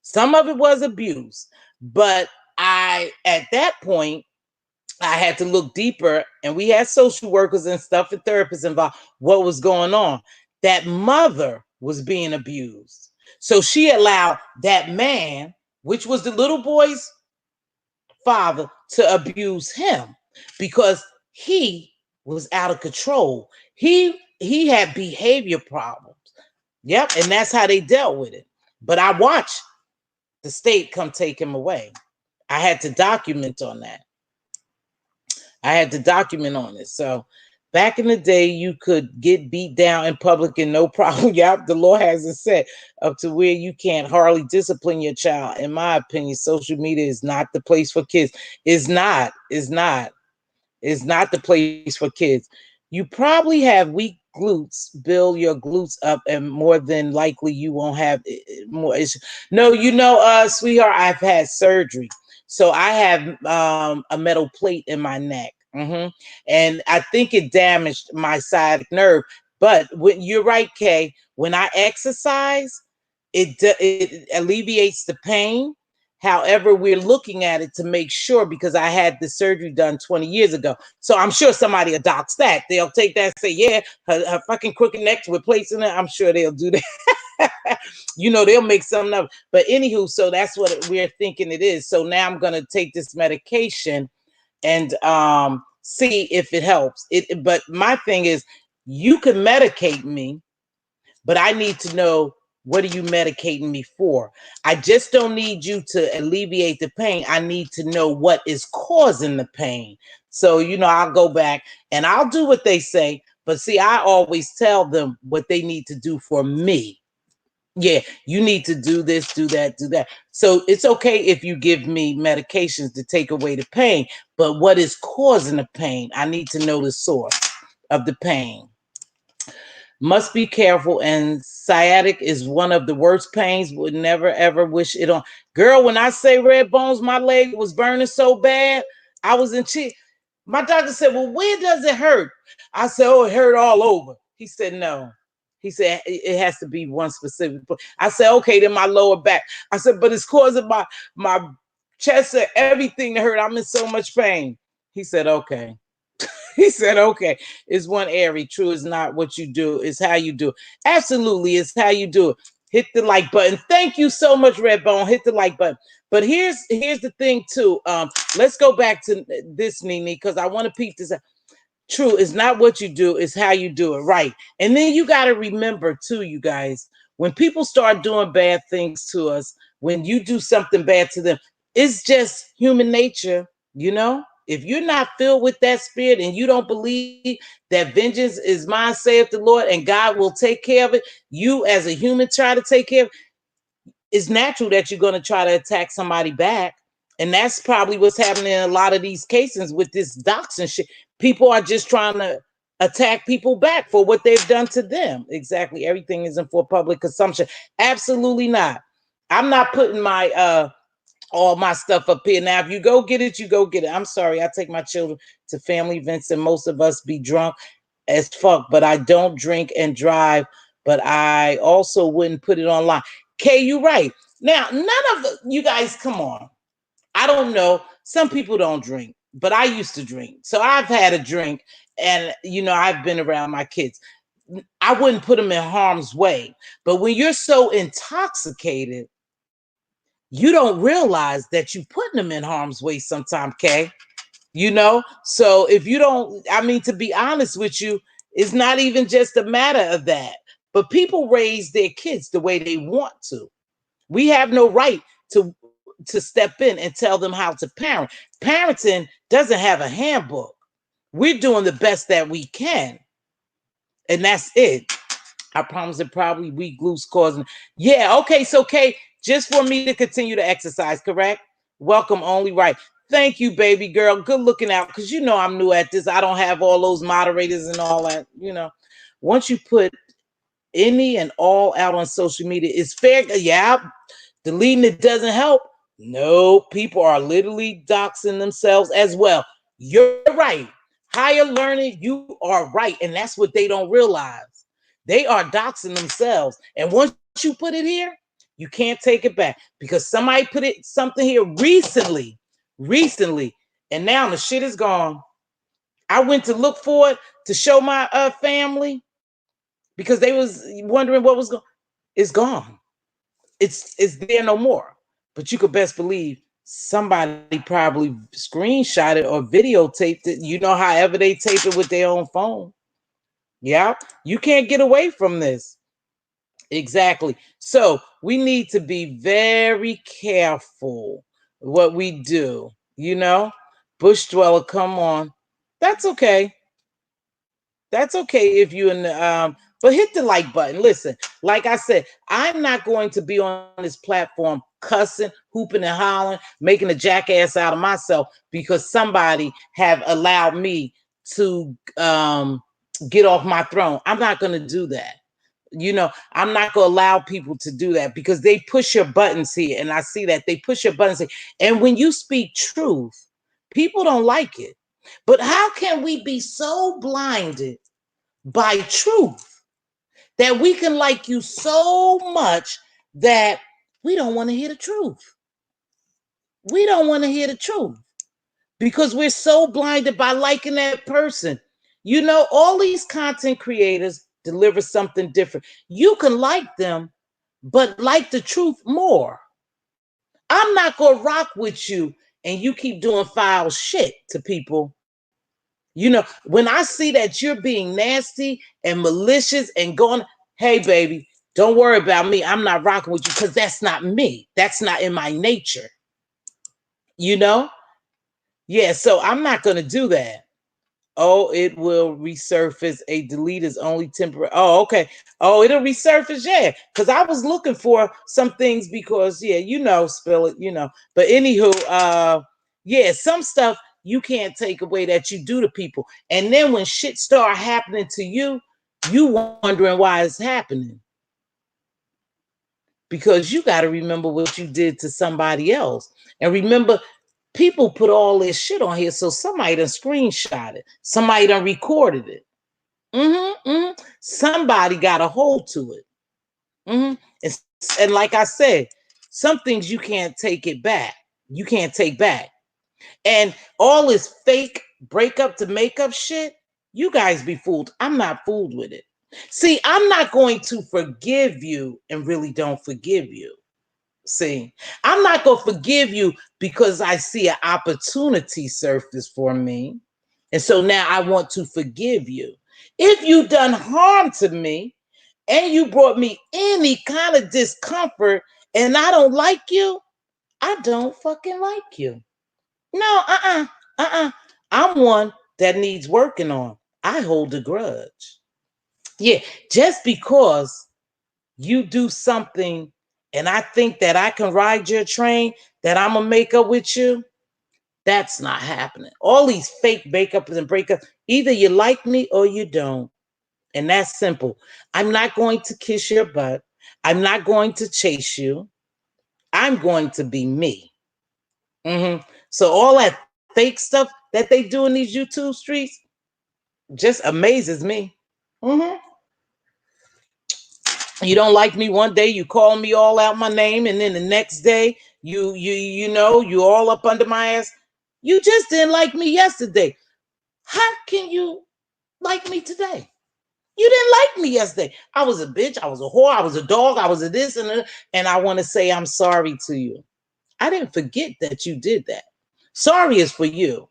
[SPEAKER 1] Some of it was abuse, but at that point, I had to look deeper, and we had social workers and stuff and therapists involved. What was going on? That mother was being abused. So she allowed that man, which was the little boy's father, to abuse him because he was out of control. He had behavior problems. Yep, and that's how they dealt with it. But I watched the state come take him away. I had to document on that. I had to document on it. So back in the day, you could get beat down in public and no problem. Yep, the law has it set up to where you can't hardly discipline your child. In my opinion, social media is not the place for kids. It's not. It's not. It's not the place for kids. You probably have weak glutes. Build your glutes up, and more than likely you won't have more issues. No, you know, sweetheart, I've had surgery, so I have a metal plate in my neck, and I think it damaged my sciatic nerve. But when you're right, Kay, when I exercise, it alleviates the pain. However, we're looking at it to make sure, because I had the surgery done 20 years ago. So I'm sure somebody will dox that. They'll take that and say, yeah, her fucking crooked neck with plates in it. I'm sure they'll do that. You know, they'll make something up. But anywho, so that's what we're thinking it is. So now I'm going to take this medication and see if it helps. But my thing is, you can medicate me, but I need to know, what are you medicating me for? I just don't need you to alleviate the pain. I need to know what is causing the pain. So, you know, I'll go back and I'll do what they say. But see, I always tell them what they need to do for me. Yeah, you need to do this, do that, do that. So it's okay if you give me medications to take away the pain. But what is causing the pain? I need to know the source of the pain. Must be careful, and sciatic is one of the worst pains. Would never ever wish it on. Girl, when I say red bones, my leg was burning so bad, I was in cheek. My doctor said, well, where does it hurt? I said, oh, it hurt all over. He said, no. He said, it has to be one specific place. I said, okay, then my lower back. I said, but it's causing my chest and everything to hurt. I'm in so much pain. He said, okay. He said, okay, it's one area. True, it's not what you do, it's how you do it. Absolutely, it's how you do it. Hit the like button. Thank you so much, Redbone. Hit the like button. But here's the thing, too. Let's go back to this, Nene, because I want to peep this out. True, it's not what you do, it's how you do it. Right. And then you got to remember, too, you guys, when people start doing bad things to us, when you do something bad to them, it's just human nature, you know? If you're not filled with that spirit and you don't believe that vengeance is mine, saith the Lord, and God will take care of it, you as a human try to take care of it, it's natural that you're going to try to attack somebody back. And that's probably what's happening in a lot of these cases with this doxing shit. People are just trying to attack people back for what they've done to them. Exactly. Everything isn't for public consumption. Absolutely not. I'm not putting my all my stuff up here. Now, if you go get it, you go get it. I'm sorry. I take my children to family events and most of us be drunk as fuck, but I don't drink and drive. but I also wouldn't put it online. Kay, you right. Now, none of you guys, come on. I don't know. Some people don't drink, but I used to drink. So I've had a drink, and I've been around my kids. I wouldn't put them in harm's way. But when you're so intoxicated, you don't realize that you're putting them in harm's way sometimes, Kay. So if you don't, I mean, to be honest with you, it's not even just a matter of that. But people raise their kids the way they want to. We have no right to step in and tell them how to parent. Parenting doesn't have a handbook. We're doing the best that we can. And that's it. I promise it probably weak glutes causing. Yeah, okay. So, Kay, just for me to continue to exercise, correct? Welcome only right. Thank you, baby girl. Good looking out, because I'm new at this. I don't have all those moderators and all that. Once you put any and all out on social media, it's fair. Yeah, deleting it doesn't help. No, people are literally doxing themselves as well. You're right. Higher learning, you are right. And that's what they don't realize. They are doxing themselves. And once you put it here, you can't take it back, because somebody put something here recently, and now the shit is gone. I went to look for it to show my family, because they was wondering what was going. It's gone. It's there no more. But you could best believe somebody probably screenshot it or videotaped it. However they tape it with their own phone. Yeah, you can't get away from this. Exactly. So we need to be very careful what we do. Bush dweller, come on. That's okay. That's okay if you but hit the like button. Listen, like I said, I'm not going to be on this platform cussing, hooping and hollering, making a jackass out of myself because somebody have allowed me to get off my throne. I'm not going to do that. I'm not going to allow people to do that, because they push your buttons here. And I see that they push your buttons here. And when you speak truth, people don't like it. But how can we be so blinded by truth that we can like you so much that we don't want to hear the truth? We don't want to hear the truth because we're so blinded by liking that person. All these content creators deliver something different. You can like them, but like the truth more. I'm not going to rock with you and you keep doing foul shit to people. When I see that you're being nasty and malicious and going, hey, baby, don't worry about me. I'm not rocking with you, because that's not me. That's not in my nature. Yeah, so I'm not going to do that. Oh, it will resurface. A delete is only temporary. Oh, okay. Oh, it'll resurface. Yeah. Because I was looking for some things because, yeah, spill it, But anywho, yeah, some stuff you can't take away that you do to people. And then when shit start happening to you, you wondering why it's happening. Because you got to remember what you did to somebody else. And remember, people put all this shit on here, so somebody done screenshot it. Somebody done recorded it. Somebody got a hold to it. And like I said, some things you can't take it back. You can't take back. And all this fake breakup to make up shit, you guys be fooled. I'm not fooled with it. See, I'm not going to forgive you and really don't forgive you. See, I'm not going to forgive you because I see an opportunity surface for me. And so now I want to forgive you. If you done harm to me and you brought me any kind of discomfort and I don't like you, I don't fucking like you. No, I'm one that needs working on. I hold a grudge. Yeah, just because you do something and I think that I can ride your train, that I'm going to make up with you, that's not happening. All these fake makeups and breakups, either you like me or you don't. And that's simple. I'm not going to kiss your butt. I'm not going to chase you. I'm going to be me. So all that fake stuff that they do in these YouTube streets just amazes me. You don't like me one day, you call me all out my name, and then the next day you all up under my ass. You just didn't like me yesterday. How can you like me today? You didn't like me yesterday. I was a bitch, I was a whore, I was a dog, I was a this and I want to say I'm sorry to you. I didn't forget that you did that. Sorry is for you.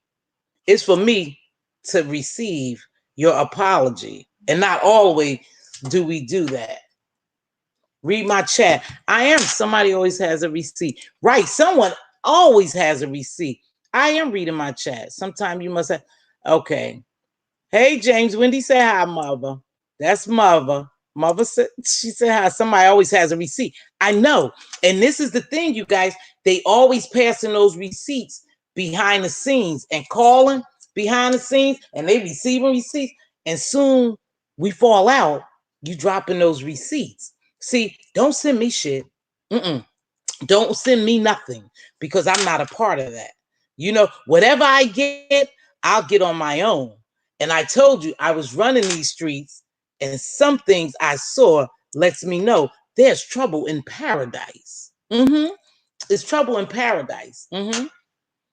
[SPEAKER 1] It's for me to receive your apology. And not always do we do that. Read my chat. I am. Somebody always has a receipt. Right. Someone always has a receipt. I am reading my chat. Sometime you must have. Okay. Hey, James. Wendy say hi, mother. That's mother. Mother said, she said hi. Somebody always has a receipt. I know. And this is the thing, you guys. They always passing those receipts behind the scenes and calling behind the scenes, and they receiving receipts. And soon we fall out. You dropping those receipts. See, don't send me shit. Don't send me nothing because I'm not a part of that. You know, whatever I get, I'll get on my own. And I told you I was running these streets, and some things I saw lets me know there's trouble in paradise. It's trouble in paradise.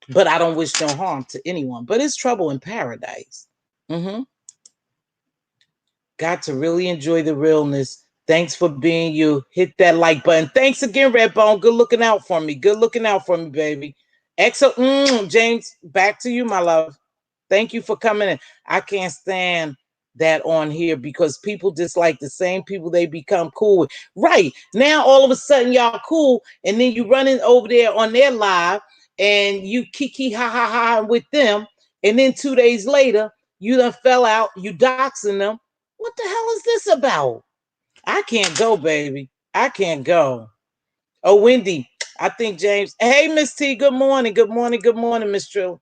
[SPEAKER 1] But I don't wish no harm to anyone. But it's trouble in paradise. Got to really enjoy the realness. Thanks for being you. Hit that like button. Thanks again, Redbone. Good looking out for me. Good looking out for me, baby. James, back to you, my love. Thank you for coming in. I can't stand that on here because people dislike the same people they become cool with. Right. Now, all of a sudden, y'all cool, and then you running over there on their live, and you kiki ha ha ha with them, and then 2 days later, you done fell out, you doxing them. What the hell is this about? I can't go, baby. I can't go. Oh, Wendy, I think James. Hey, Miss T, good morning. Good morning. Good morning, Miss Trill.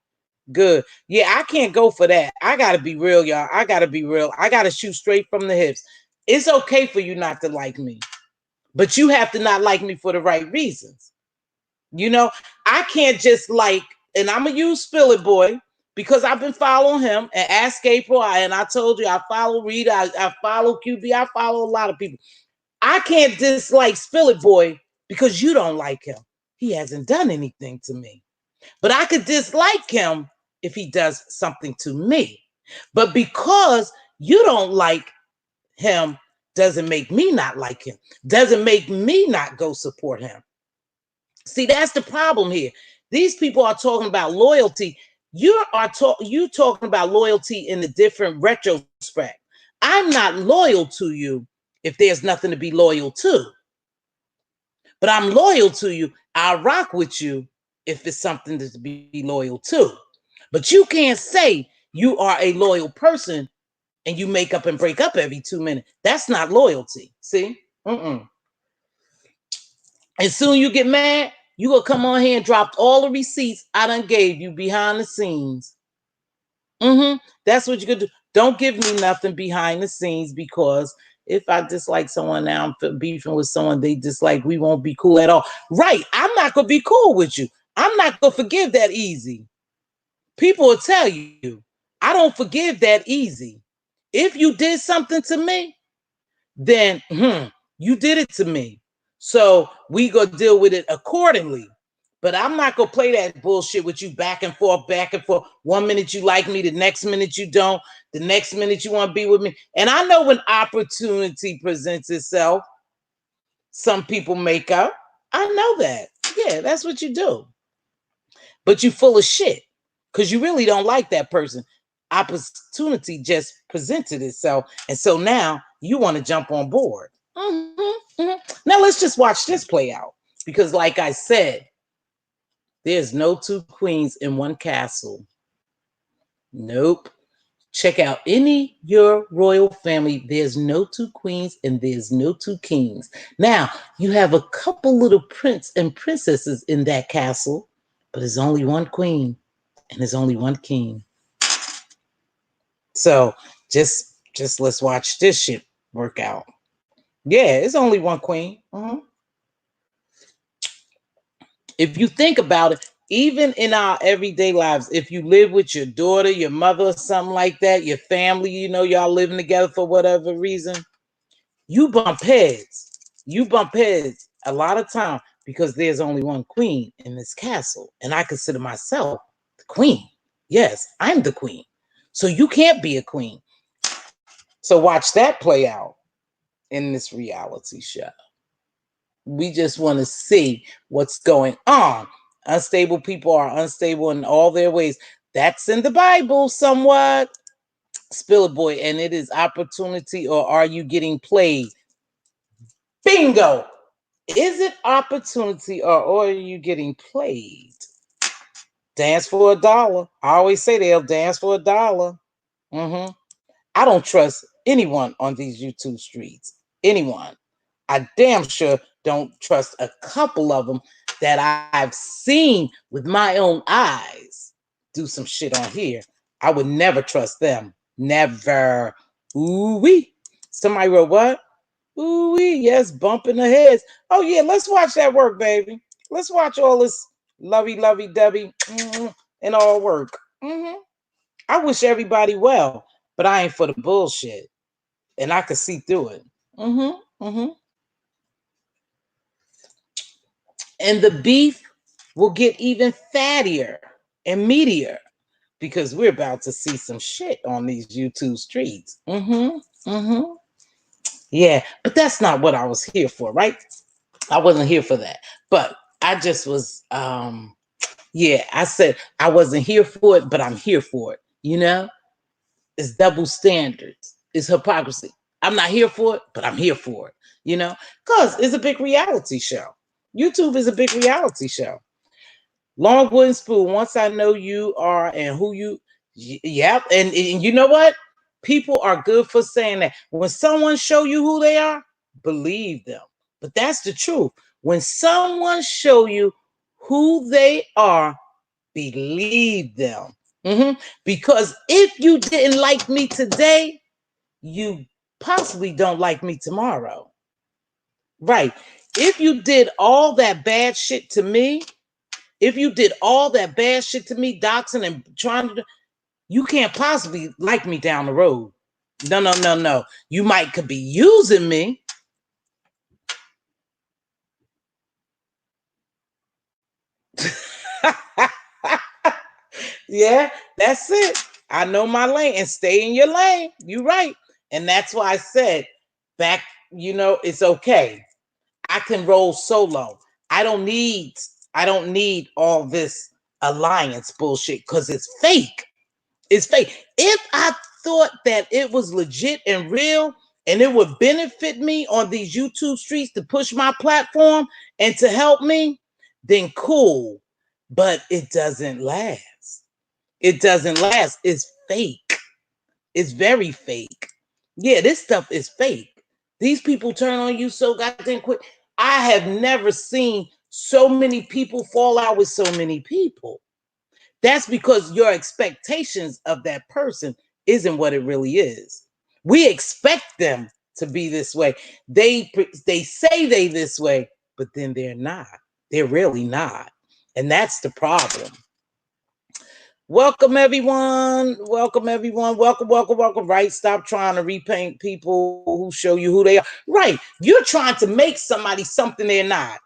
[SPEAKER 1] Good. Yeah, I can't go for that. I got to be real, y'all. I got to be real. I got to shoot straight from the hips. It's okay for you not to like me, but you have to not like me for the right reasons. You know, I can't just like, and I'm going to use Spill It Boy because I've been following him and Ask April. And I told you I follow Rita. I follow QB. I follow a lot of people. I can't dislike Spill It Boy because you don't like him. He hasn't done anything to me. But I could dislike him if he does something to me. But because you don't like him doesn't make me not like him. Doesn't make me not go support him. See, that's the problem here. These people are talking about loyalty. You talking about loyalty in a different retrospect. I'm not loyal to you if there's nothing to be loyal to. But I'm loyal to you. I'll rock with you if it's something to be loyal to. But you can't say you are a loyal person and you make up and break up every 2 minutes. That's not loyalty. See? And soon you get mad, you gonna come on here and drop all the receipts I done gave you behind the scenes. That's what you could do. Don't give me nothing behind the scenes because if I dislike someone now, I'm beefing with someone they dislike, we won't be cool at all. Right. I'm not gonna be cool with you. I'm not gonna forgive that easy. People will tell you, I don't forgive that easy. If you did something to me, then you did it to me. So we gonna deal with it accordingly. But I'm not gonna play that bullshit with you back and forth, back and forth. 1 minute you like me, the next minute you don't, the next minute you want to be with me. And I know when opportunity presents itself, some people make up. I know that. Yeah, that's what you do. But you full of shit because you really don't like that person. Opportunity just presented itself. And so now you want to jump on board. Now let's just watch this play out. Because like I said, there's no two queens in one castle. Nope. Check out any your royal family. There's no two queens and there's no two kings. Now, you have a couple little prince and princesses in that castle, but there's only one queen and there's only one king. So just let's watch this shit work out. Yeah, it's only one queen. If you think about it, even in our everyday lives, if you live with your daughter, your mother, or something like that, your family, you know, y'all living together for whatever reason, You bump heads. You bump heads a lot of time because there's only one queen in this castle. And I consider myself the queen. Yes, I'm the queen. So you can't be a queen. So watch that play out in this reality show. We just want to see what's going on. Unstable people are unstable in all their ways. That's in the Bible somewhat. Spill it, boy. And it is opportunity, or are you getting played? Bingo. Is it opportunity, or are you getting played? Dance for $1. I always say they'll dance for $1. I don't trust anyone on these YouTube streets. Anyone. I damn sure don't trust a couple of them that I've seen with my own eyes do some shit on here. I would never trust them. Never. Ooh-wee. Somebody wrote what? Ooh-wee. Yes, bumping the heads. Oh, yeah, let's watch that work, baby. Let's watch all this lovey-dovey and all work. I wish everybody well, but I ain't for the bullshit. And I could see through it. And the beef will get even fattier and meatier because we're about to see some shit on these YouTube streets. Yeah, but that's not what I was here for, right? I wasn't here for that. But I just was, yeah, I said I wasn't here for it, but I'm here for it. You know, it's double standards, it's hypocrisy. I'm not here for it, but I'm here for it. You know, because it's a big reality show. YouTube is a big reality show. Long wooden spoon. Once I know you are and who you, yep. And you know what? People are good for saying that. When someone show you who they are, believe them. But that's the truth. When someone show you who they are, believe them. Because if you didn't like me today, you possibly don't like me tomorrow. Right. If you did all that bad shit to me, if you did all that bad shit to me, doxing and trying to, you can't possibly like me down the road. No. You could be using me. Yeah, that's it. I know my lane and stay in your lane. You're right. And that's why I said back, it's okay. I can roll solo. I don't need all this alliance bullshit because it's fake. It's fake. If I thought that it was legit and real and it would benefit me on these YouTube streets to push my platform and to help me, then cool. But it doesn't last. It doesn't last. It's fake. It's very fake. Yeah, this stuff is fake. These people turn on you so goddamn quick. I have never seen so many people fall out with so many people. That's because your expectations of that person isn't what it really is. We expect them to be this way. They say they this way, but then they're not. They're really not. And that's the problem. Welcome everyone. Welcome everyone. Welcome. Right. Stop trying to repaint people who show you who they are. Right. You're trying to make somebody something they're not.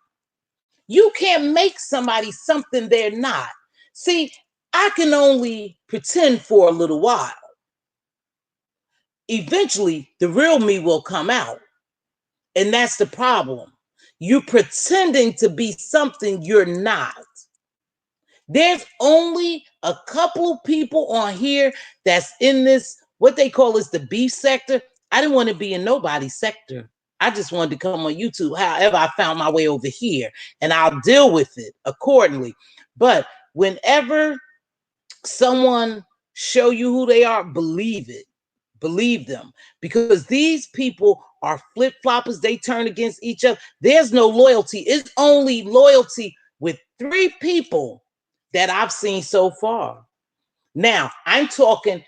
[SPEAKER 1] You can't make somebody something they're not. See, I can only pretend for a little while. Eventually, the real me will come out. And that's the problem. You're pretending to be something you're not. There's only a couple of people on here that's in this, what they call is the beef sector. I didn't want to be in nobody's sector. I just wanted to come on YouTube. However, I found my way over here and I'll deal with it accordingly. But whenever someone show you who they are, believe it. Believe them. Because these people are flip-floppers. They turn against each other. There's no loyalty. It's only loyalty with 3 people that I've seen so far. Now, I'm talking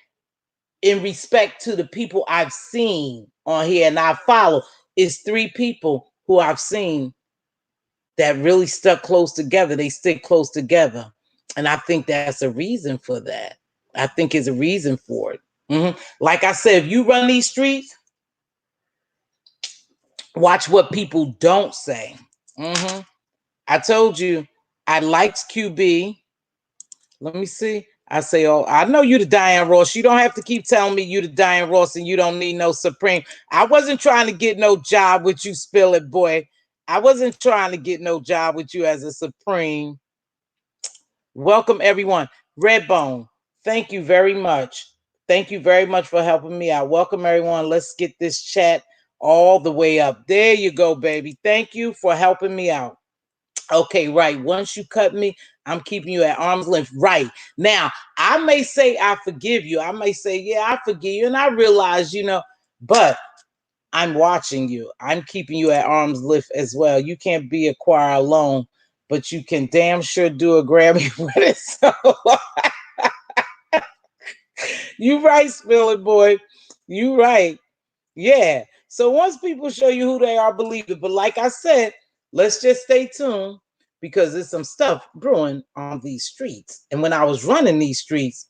[SPEAKER 1] in respect to the people I've seen on here and I follow. It's 3 people who I've seen that really stuck close together. They stick close together. And I think that's a reason for that. I think it's a reason for it. Like I said, if you run these streets, Watch what people don't say. I told you I liked QB. Let me see. I say, oh, I know you the Diane Ross. You don't have to keep telling me you the Diane Ross and you don't need no Supreme. I wasn't trying to get no job with you, Spill It Boy. I wasn't trying to get no job with you as a Supreme. Welcome, everyone. Redbone, thank you very much. Thank you very much for helping me out. Welcome, everyone. Let's get this chat all the way up. There you go, baby. Thank you for helping me out. Okay, right. Once you cut me, I'm keeping you at arm's length. Right. Now, I may say I forgive you. I may say, yeah, I forgive you. And I realize, but I'm watching you. I'm keeping you at arm's length as well. You can't be a choir alone, but you can damn sure do a Grammy with it. So you right, Spill It Boy. You right. Yeah. So once people show you who they are, believe it. But like I said, let's just stay tuned because there's some stuff brewing on these streets. And when I was running these streets,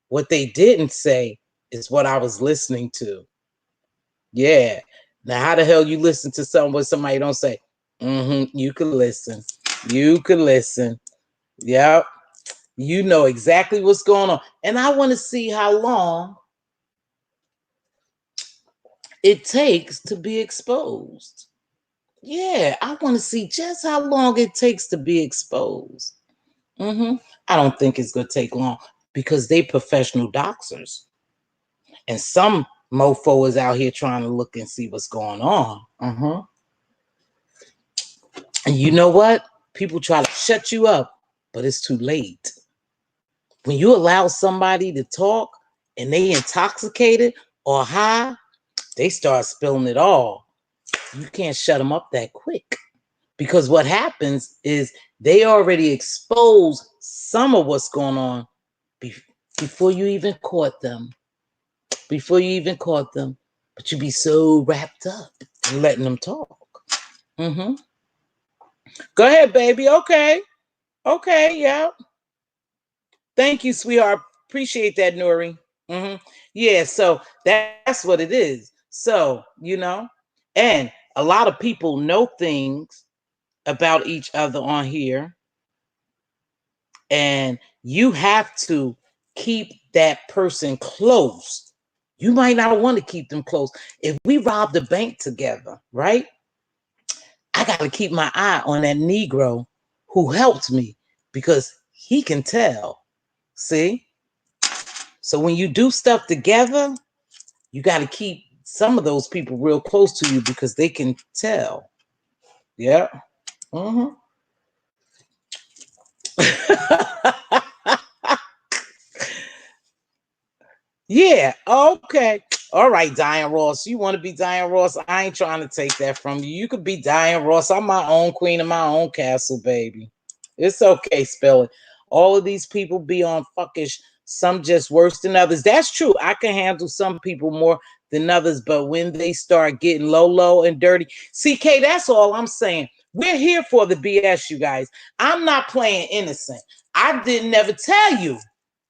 [SPEAKER 1] what they didn't say is what I was listening to. Yeah. Now, how the hell you listen to something what somebody don't say? You could listen. You could listen. Yep. You know exactly what's going on. And I want to see how long it takes to be exposed. Yeah, I want to see just how long it takes to be exposed. I don't think it's going to take long because they professional doxers. And some mofo is out here trying to look and see what's going on. And you know what? People try to shut you up, but it's too late. When you allow somebody to talk and they intoxicated or high, they start spilling it all. You can't shut them up that quick. Because what happens is they already exposed some of what's going on before you even caught them. Before you even caught them. But you be so wrapped up in letting them talk. Go ahead, baby. Okay. Okay, yeah. Thank you, sweetheart. Appreciate that, Nuri. Yeah, so that's what it is. So, and a lot of people know things about each other on here. And you have to keep that person close. You might not want to keep them close. If we rob the bank together, right? I got to keep my eye on that Negro who helped me because he can tell. See? So when you do stuff together, you got to keep some of those people real close to you because they can tell. Yeah. Yeah. Okay. All right, Diane Ross. You want to be Diane Ross? I ain't trying to take that from you. You could be Diane Ross. I'm my own queen in my own castle, baby. It's okay, Spell It. All of these people be on fuckish. Some just worse than others. That's true. I can handle some people more than others, but when they start getting low and dirty, CK, that's all I'm saying. We're here for the BS, you guys. I'm not playing innocent. I didn't never tell you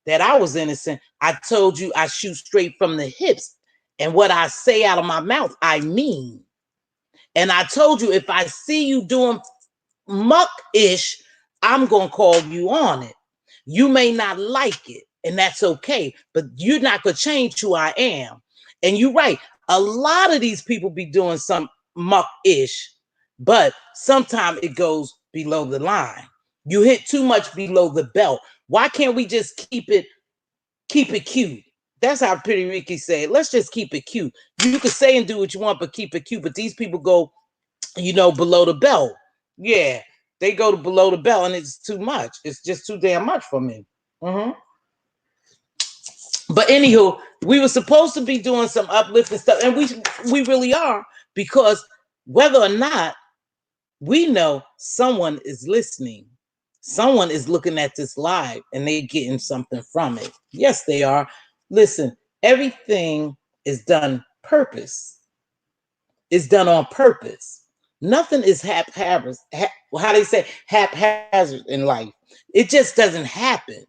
[SPEAKER 1] that I was innocent. I told you I shoot straight from the hips. And what I say out of my mouth, I mean. And I told you if I see you doing muck-ish, I'm going to call you on it. You may not like it, and that's okay. But you're not going to change who I am. And you're right. A lot of these people be doing some muck-ish, but sometimes it goes below the line. You hit too much below the belt. Why can't we just keep it cute? That's how Pretty Ricky said. Let's just keep it cute. You can say and do what you want, but keep it cute. But these people go, below the belt. Yeah, they go to below the belt, and it's too much. It's just too damn much for me. But anywho, we were supposed to be doing some uplifting stuff, and we really are, because whether or not we know someone is listening. Someone is looking at this live and they're getting something from it. Yes, they are. Listen, everything is done purpose. It's done on purpose. Nothing is haphazard. How they say haphazard in life. It just doesn't happen.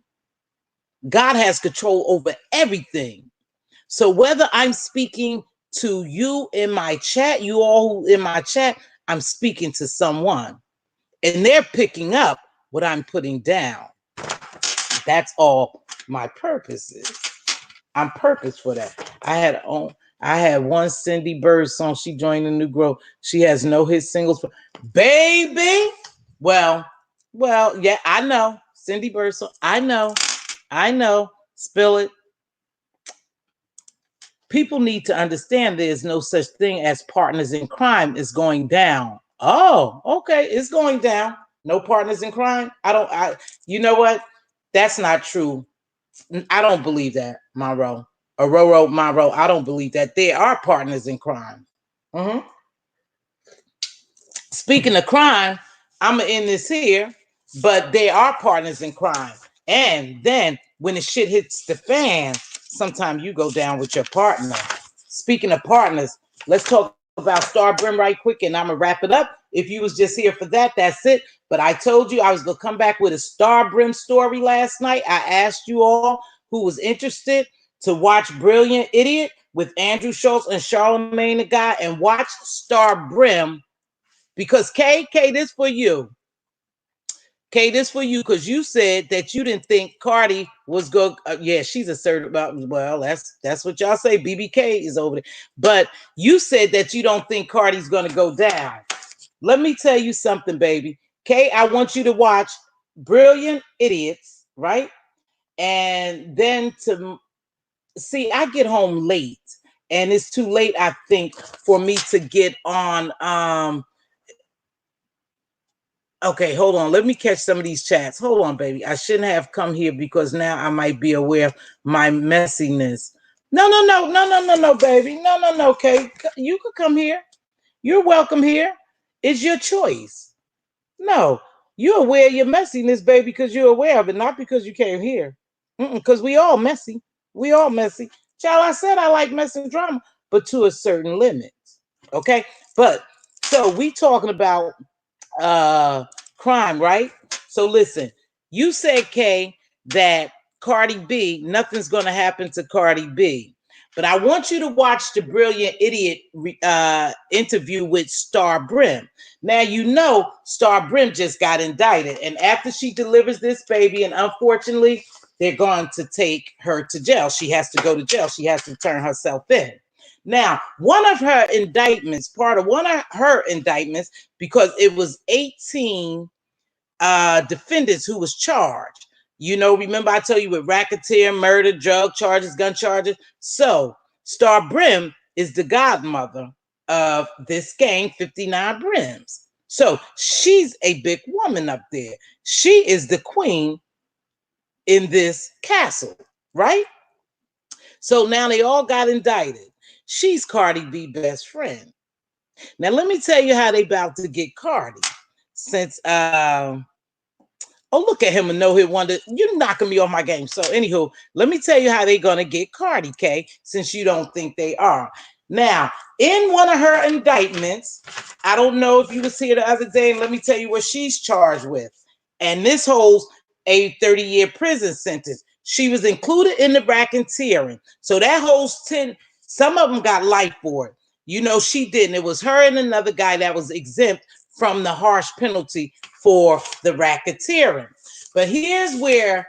[SPEAKER 1] God has control over everything. So whether I'm speaking to you in my chat, you all who in my chat, I'm speaking to someone and they're picking up what I'm putting down. That's all my purpose is. I'm purpose for that. I had one Cindy Bird song. She joined the new growth. She has no hit singles for baby. Well, yeah, I know. Cindy Bird song. I know. Spill it. People need to understand there's no such thing as partners in crime is going down. Oh, okay. It's going down. No partners in crime. You know what? That's not true. I don't believe that, Monroe. Aurora, Monroe, I don't believe that. There are partners in crime. Mm-hmm. Speaking of crime, I'm going to end this here, but there are partners in crime. And then when the shit hits the fan, sometimes you go down with your partner. Speaking of partners, let's talk about Star Brim right quick, and I'm going to wrap it up. If you was just here for that, that's it. But I told you I was going to come back with a Star Brim story last night. I asked you all who was interested to watch Brilliant Idiot with Andrew Schultz and Charlamagne the Guy and watch Star Brim. Because K, this for you. K, this for you, because you said that you didn't think Cardi was good. Yeah, she's assertive about, well, that's what y'all say. BBK is over there. But you said that you don't think Cardi's going to go down. Let me tell you something, baby. K, I want you to watch Brilliant Idiots, right? And then to see, I get home late. And it's too late, I think, for me to get on okay, hold on. Let me catch some of these chats. Hold on, baby. I shouldn't have come here because now I might be aware of my messiness. No, baby. No, okay. You could come here. You're welcome here. It's your choice. No, you're aware of your messiness, baby, because you're aware of it, not because you came here. Because we all messy. We all messy. Child, I said I like mess and drama, but to a certain limit. Okay? But so we talking about crime, right? So listen, you said, Kay, that Cardi B, nothing's gonna happen to Cardi B. But I want you to watch the Brilliant Idiot interview with Star Brim. Now, you know Star Brim just got indicted. And after she delivers this baby, and unfortunately, they're going to take her to jail. She has to go to jail. She has to turn herself in. Now, one of her indictments, because it was 18 defendants who was charged. You know, remember I told you with racketeer, murder, drug charges, gun charges. So Star Brim is the godmother of this gang, 59 Brims. So she's a big woman up there. She is the queen in this castle, right? So now they all got indicted. She's Cardi B's best friend. Now let me tell you how they about to get Cardi. Since oh, look at him and no hit wonder. You're knocking me off my game. So, anywho, let me tell you how they're going to get Cardi, K, since you don't think they are. Now, in one of her indictments, I don't know if you was here the other day, and let me tell you what she's charged with. And this holds a 30-year prison sentence. She was included in the racketeering. So that holds 10. Some of them got life for it. You know, she didn't. It was her and another guy that was exempt from the harsh penalty for the racketeering. But here's where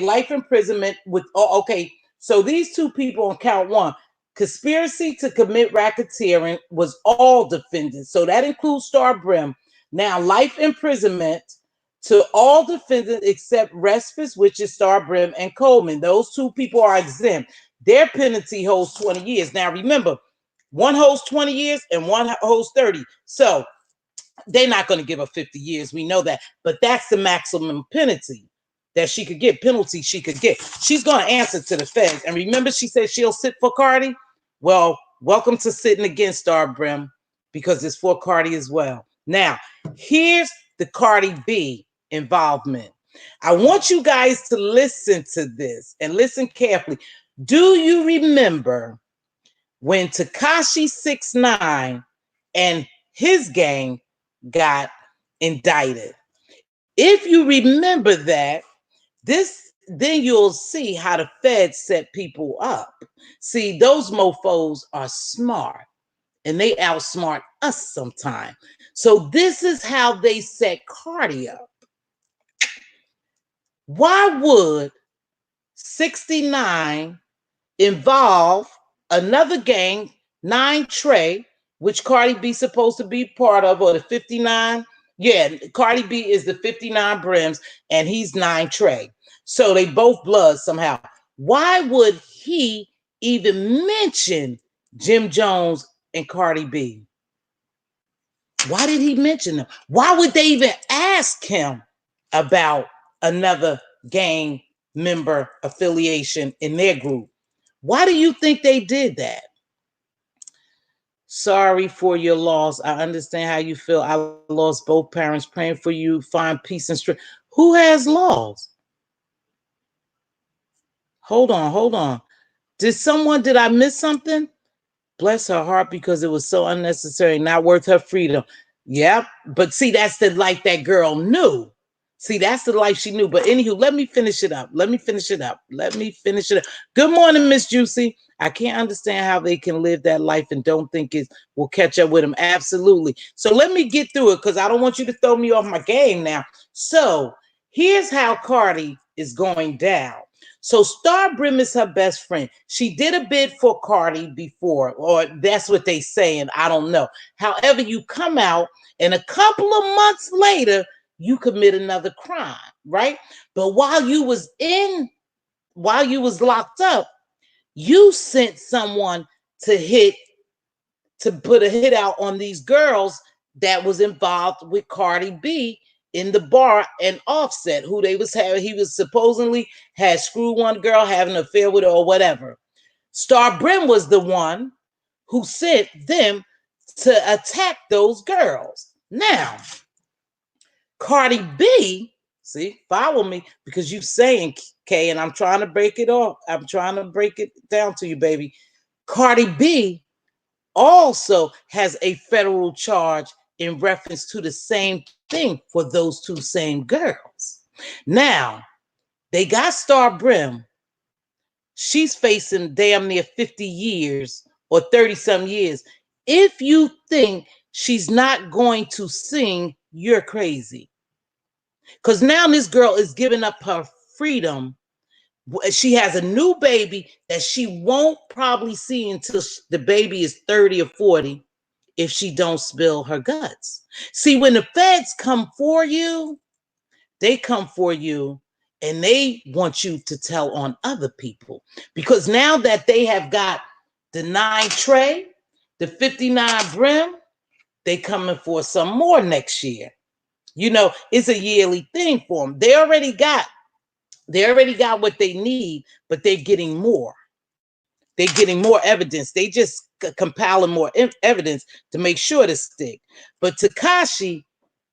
[SPEAKER 1] life imprisonment with, okay, so these two people on count one, conspiracy to commit racketeering was all defendants. So that includes Star Brim. Now, life imprisonment to all defendants except Respis, which is Star Brim, and Coleman. Those two people are exempt. Their penalty holds 20 years. Now, remember, one holds 20 years and one holds 30. So they're not going to give her 50 years. We know that. But that's the maximum penalty that she could get. Penalty she could get. She's going to answer to the feds. And remember, she said she'll sit for Cardi? Well, welcome to sitting against Star Brim, because it's for Cardi as well. Now, here's the Cardi B involvement. I want you guys to listen to this and listen carefully. Do you remember when Tekashi 6ix9ine and his gang got indicted? If you remember that, this then you'll see how the feds set people up. See, those mofos are smart and they outsmart us sometimes. So this is how they set Cardi up. Why would 69 involve another gang, 9 Trey, which Cardi B supposed to be part of, or the 59? Yeah, Cardi B is the 59 Brims, and he's 9 Trey. So they both blood somehow. Why would he even mention Jim Jones and Cardi B? Why did he mention them? Why would they even ask him about another gang member affiliation in their group? Why do you think they did that? Sorry for your loss. I understand how you feel. I lost both parents. Praying for you. Find peace and strength. Who has lost? Hold on. Did I miss something? Bless her heart, because it was so unnecessary, not worth her freedom. Yep. But see, that's the life that girl knew. See, that's the life she knew. But anywho, let me finish it up. Good morning, Miss Juicy. I can't understand how they can live that life and don't think it will catch up with them. Absolutely. So let me get through it, because I don't want you to throw me off my game now. So here's how Cardi is going down. So Star Brim is her best friend. She did a bid for Cardi before, or that's what they say, and I don't know. However, you come out and a couple of months later, you commit another crime, right? But while you was locked up, you sent someone to put a hit out on these girls that was involved with Cardi B in the bar, and Offset, who he was supposedly had screwed one girl, having an affair with her or whatever. Star Brim was the one who sent them to attack those girls. Now, Cardi B, see, follow me, because you saying, Kay, and I'm trying to break it off. I'm trying to break it down to you, baby. Cardi B also has a federal charge in reference to the same thing for those two same girls. Now, they got Star Brim. She's facing damn near 50 years or 30-some years. If you think she's not going to sing, you're crazy. Because now this girl is giving up her freedom. She has a new baby that she won't probably see until the baby is 30 or 40 if she don't spill her guts. See, when the feds come for you, they come for you and they want you to tell on other people. Because now that they have got the 9 Trey, the 59 Brim, they coming for some more next year. You know, it's a yearly thing for them. They already got what they need, but they're getting more. They're getting more evidence. They just compiling more evidence to make sure to stick. But Tekashi,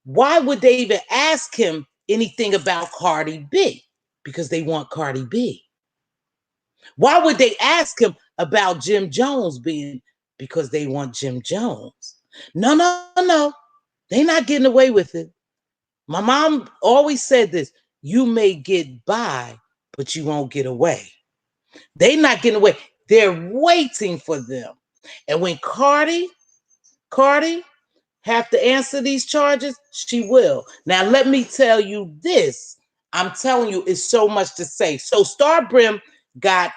[SPEAKER 1] why would they even ask him anything about Cardi B? Because they want Cardi B. Why would they ask him about Jim Jones being? Because they want Jim Jones. No. They're not getting away with it. My mom always said this: you may get by, but you won't get away. They're not getting away. They're waiting for them. And when Cardi have to answer these charges, she will. Now, let me tell you this. I'm telling you, it's so much to say. So Star Brim got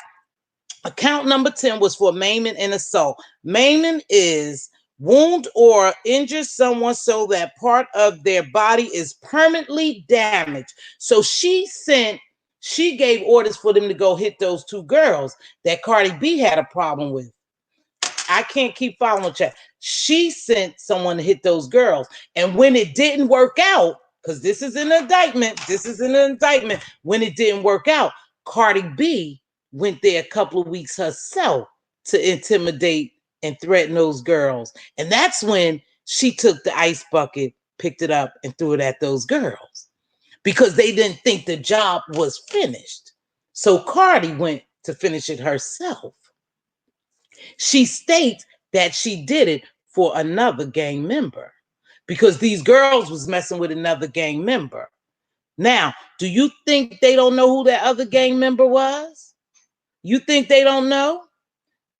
[SPEAKER 1] account number 10 was for maiming and assault. Maiming is wound or injure someone so that part of their body is permanently damaged. So she gave orders for them to go hit those 2 girls that Cardi B had a problem with. I can't keep following chat. She sent someone to hit those girls. And when it didn't work out, because this is an indictment, when it didn't work out, Cardi B went there a couple of weeks herself to intimidate and threaten those girls. And that's when she took the ice bucket, picked it up, and threw it at those girls because they didn't think the job was finished. So Cardi went to finish it herself. She states that she did it for another gang member because these girls was messing with another gang member. Now, do you think they don't know who that other gang member was? You think they don't know?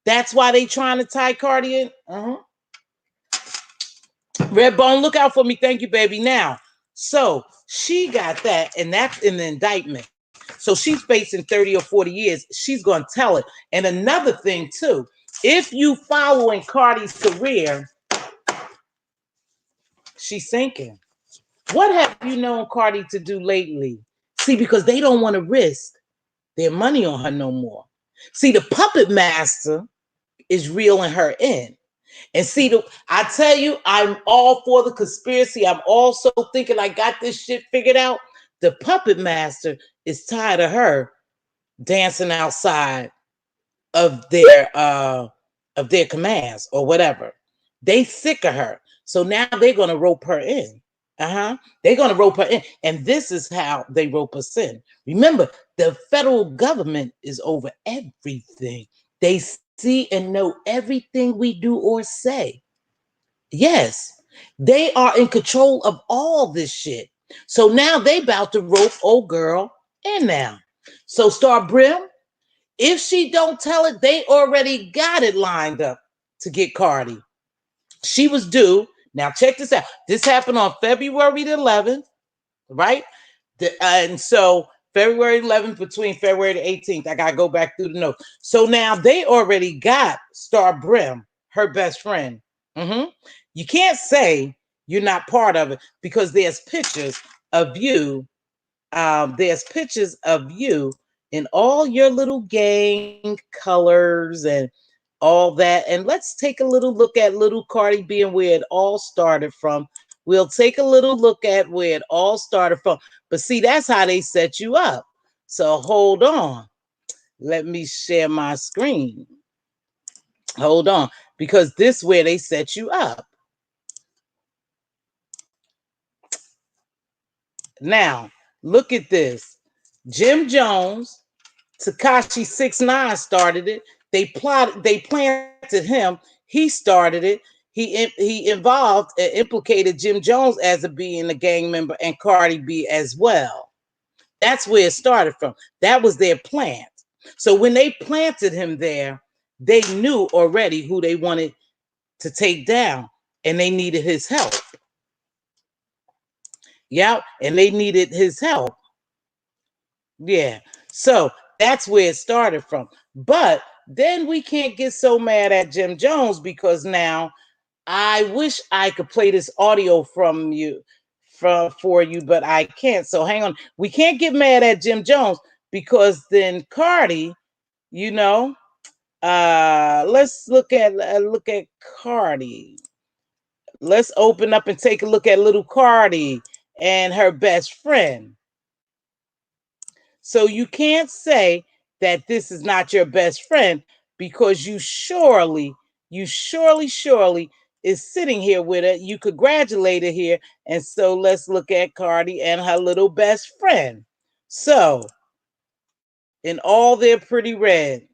[SPEAKER 1] That's why they trying to tie Cardi in. Redbone, look out for me. Thank you, baby. Now, so she got that, and that's in the indictment. So she's facing 30 or 40 years. She's going to tell it. And another thing, too, if you following Cardi's career, she's sinking. What have you known Cardi to do lately? See, because they don't want to risk their money on her no more. See, the puppet master is reeling her in. And see, I tell you, I'm all for the conspiracy. I'm also thinking I got this shit figured out. The puppet master is tired of her dancing outside of their commands or whatever. They sick of her. So now they're gonna rope her in. They're gonna rope her in. And this is how they rope us in. Remember, the federal government is over everything. They see and know everything we do or say. Yes, they are in control of all this shit. So now they about to rope old girl in now. So Star Brim, if she don't tell it, they already got it lined up to get Cardi. She was due. Now check this out. This happened on February the 11th, right? And so February 11th between February the 18th. I got to go back through the notes. So now they already got Star Brim, her best friend. You can't say you're not part of it because there's pictures of you. There's pictures of you in all your little gang colors and all that. And let's take a little look at little Cardi B and where it all started from. We'll take a little look at where it all started from. But see, that's how they set you up. So hold on. Let me share my screen. Hold on. Because this is where they set you up. Now, look at this. Jim Jones, Tekashi 6ix9ine started it. They planted him. He started it. He involved and implicated Jim Jones as being a gang member and Cardi B as well. That's where it started from. That was their plant. So when they planted him there, they knew already who they wanted to take down, and they needed his help. Yeah, and they needed his help. Yeah. So that's where it started from. But then we can't get so mad at Jim Jones because now I wish I could play this audio from you for you, but I can't. So hang on. We can't get mad at Jim Jones because then Cardi, you know, let's look at Cardi. Let's open up and take a look at little Cardi and her best friend. So you can't say that this is not your best friend because you surely is sitting here with her. You congratulate her here. And so let's look at Cardi and her little best friend. So in all their pretty red,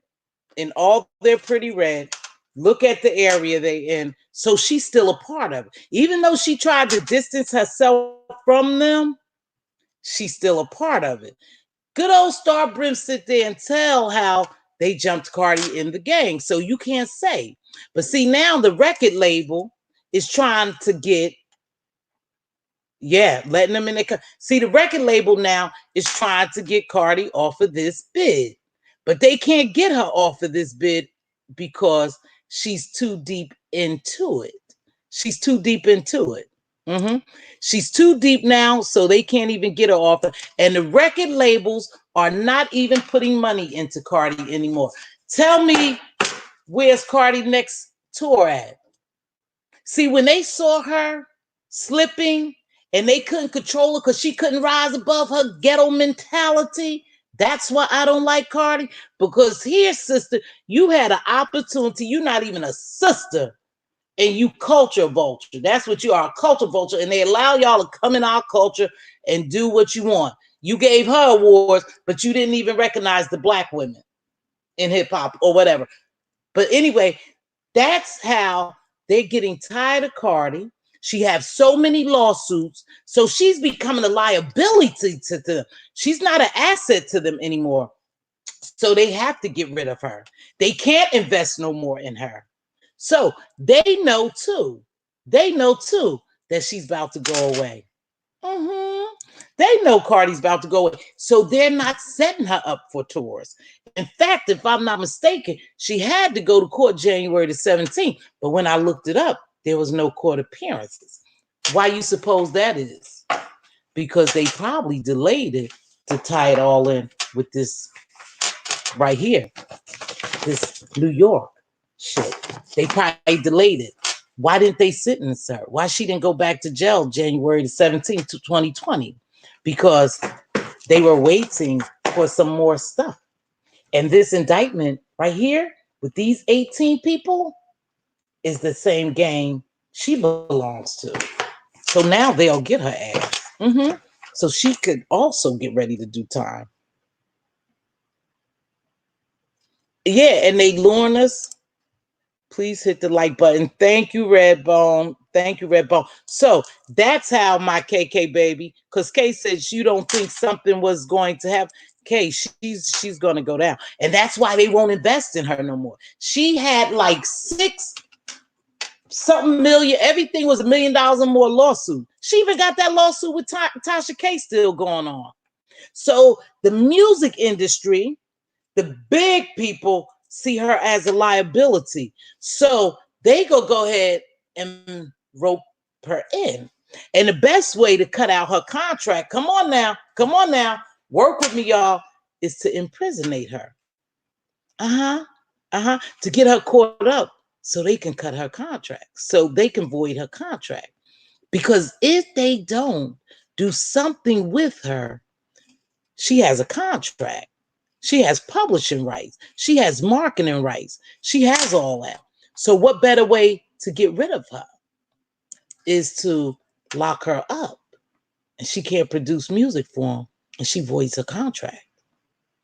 [SPEAKER 1] look at the area they in. So she's still a part of it. Even though she tried to distance herself from them, she's still a part of it. Good old Star Brim sit there and tell how they jumped Cardi in the gang. So you can't say. But see, now the record label is trying to get, letting them in the. See, the record label now is trying to get Cardi off of this bid. But they can't get her off of this bid because she's too deep into it. She's too deep into it. She's too deep now, so they can't even get her off. And the record labels are not even putting money into Cardi anymore. Tell me, where's Cardi next tour at? See, when they saw her slipping and they couldn't control her because she couldn't rise above her ghetto mentality, that's why I don't like Cardi. Because here, sister, you had an opportunity. You're not even a sister. And you culture vulture. That's what you are, a culture vulture. And they allow y'all to come in our culture and do what you want. You gave her awards, but you didn't even recognize the black women in hip hop or whatever. But anyway, that's how they're getting tired of Cardi. She has so many lawsuits, so she's becoming a liability to them. She's not an asset to them anymore. So they have to get rid of her. They can't invest no more in her. So they know too. They know too that she's about to go away. They know Cardi's about to go away. So they're not setting her up for tours. In fact, if I'm not mistaken, she had to go to court January the 17th. But when I looked it up, there was no court appearances. Why you suppose that is? Because they probably delayed it to tie it all in with this right here, this New York shit. They probably delayed it. Why didn't they sentence her? Why she didn't go back to jail January the 17th, 2020? Because they were waiting for some more stuff. And this indictment right here with these 18 people is the same gang she belongs to. So now they'll get her ass. So she could also get ready to do time. Yeah, and they luring us. Please hit the like button. Thank you, Redbone. Thank you, Redbone. So that's how my KK baby, because Kay says you don't think something was going to happen. Kay, she's going to go down. And that's why they won't invest in her no more. She had like 6 something million. Everything was $1 million or more lawsuit. She even got that lawsuit with Tasha K still going on. So the music industry, the big people see her as a liability. So they go ahead and rope her in. And the best way to cut out her contract, come on now, work with me, y'all, is to imprisonate her. To get her caught up so they can cut her contract, so they can void her contract. Because if they don't do something with her, she has a contract. She has publishing rights. She has marketing rights. She has all that. So what better way to get rid of her is to lock her up. And she can't produce music for them. And she voids her contract.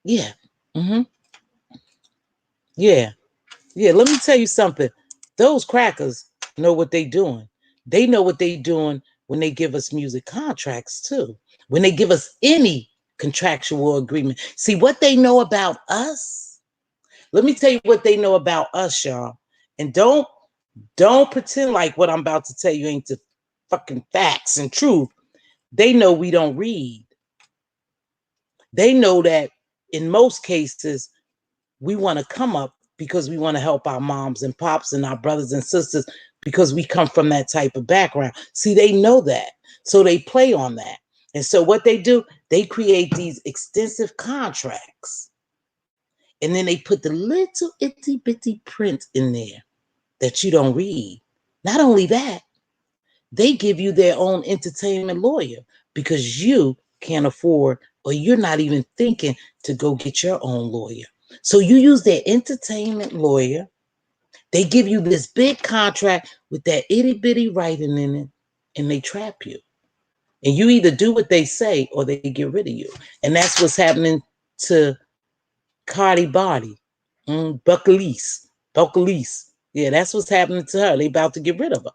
[SPEAKER 1] Yeah. Yeah. Yeah. Let me tell you something. Those crackers know what they're doing. They know what they're doing when they give us music contracts too. When they give us any contractual agreement. See what they know about us. Let me tell you what they know about us, y'all. And don't pretend like what I'm about to tell you ain't the fucking facts and truth. They know we don't read. They know that in most cases, we want to come up because we want to help our moms and pops and our brothers and sisters because we come from that type of background. See, they know that. So they play on that. And so what they do, they create these extensive contracts. And then they put the little itty bitty print in there that you don't read. Not only that, they give you their own entertainment lawyer because you can't afford or you're not even thinking to go get your own lawyer. So you use their entertainment lawyer. They give you this big contract with that itty bitty writing in it, and they trap you. And you either do what they say or they get rid of you. And that's what's happening to Cardi Body, Buckalise. Yeah, that's what's happening to her. They about to get rid of her.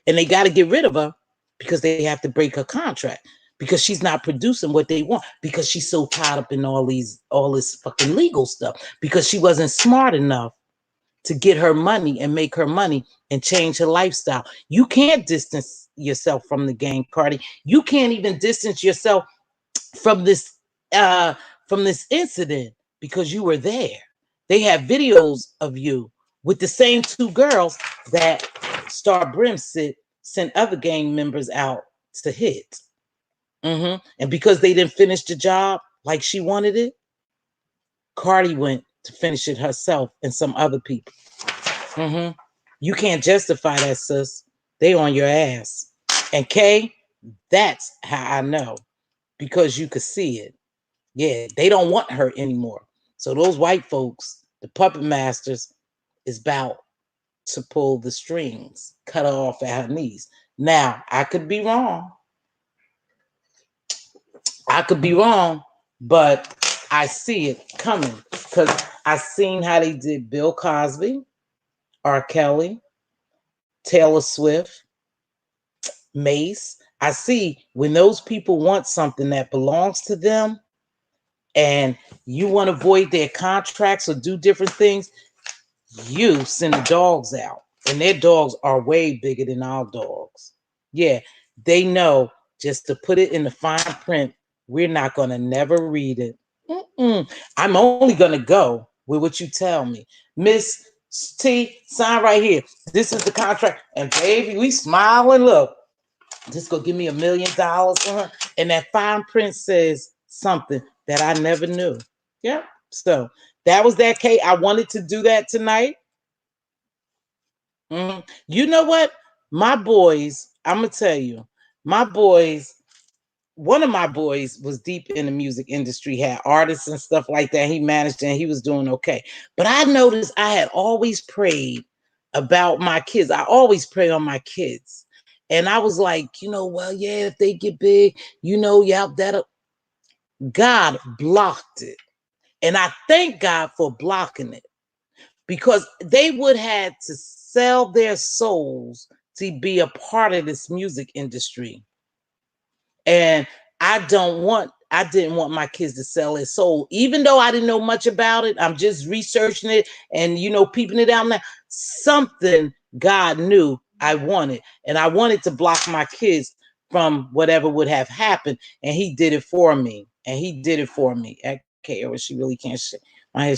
[SPEAKER 1] And they got to get rid of her because they have to break her contract because she's not producing what they want because she's so tied up in all this fucking legal stuff because she wasn't smart enough to get her money and make her money and change her lifestyle. You can't distance yourself from the gang, Cardi. You can't even distance yourself from this incident because you were there. They have videos of you with the same 2 girls that Brim sent other gang members out to hit. And because they didn't finish the job like she wanted it, Cardi went to finish it herself and some other people. You can't justify that, sis. They on your ass. And Kay, that's how I know. Because you could see it. Yeah, they don't want her anymore. So those white folks, the puppet masters, is about to pull the strings, cut her off at her knees. Now, I could be wrong. But I see it coming because I seen how they did Bill Cosby, R. Kelly, Taylor Swift, Mace, I see when those people want something that belongs to them and you want to void their contracts or do different things, you send the dogs out. And their dogs are way bigger than our dogs. Yeah, they know just to put it in the fine print, we're not going to never read it. I'm only going to go with what you tell me. Miss T, sign right here. This is the contract. And baby, we smile and look. Just go give me $1,000,000 for her. And that fine print says something that I never knew. Yeah. So that was that, Kate. I wanted to do that tonight. You know what? My boys, I'm going to tell you, my boys, one of my boys was deep in the music industry, had artists and stuff like that. He managed and he was doing okay. But I noticed I had always prayed about my kids. I always pray on my kids. And I was like, well, yeah, if they get big, yeah, that God blocked it. And I thank God for blocking it because they would have to sell their souls to be a part of this music industry. And I didn't want my kids to sell their soul, even though I didn't know much about it. I'm just researching it and, peeping it out now. Something God knew I wanted, and I wanted to block my kids from whatever would have happened. And he did it for me. Okay, or she really can't.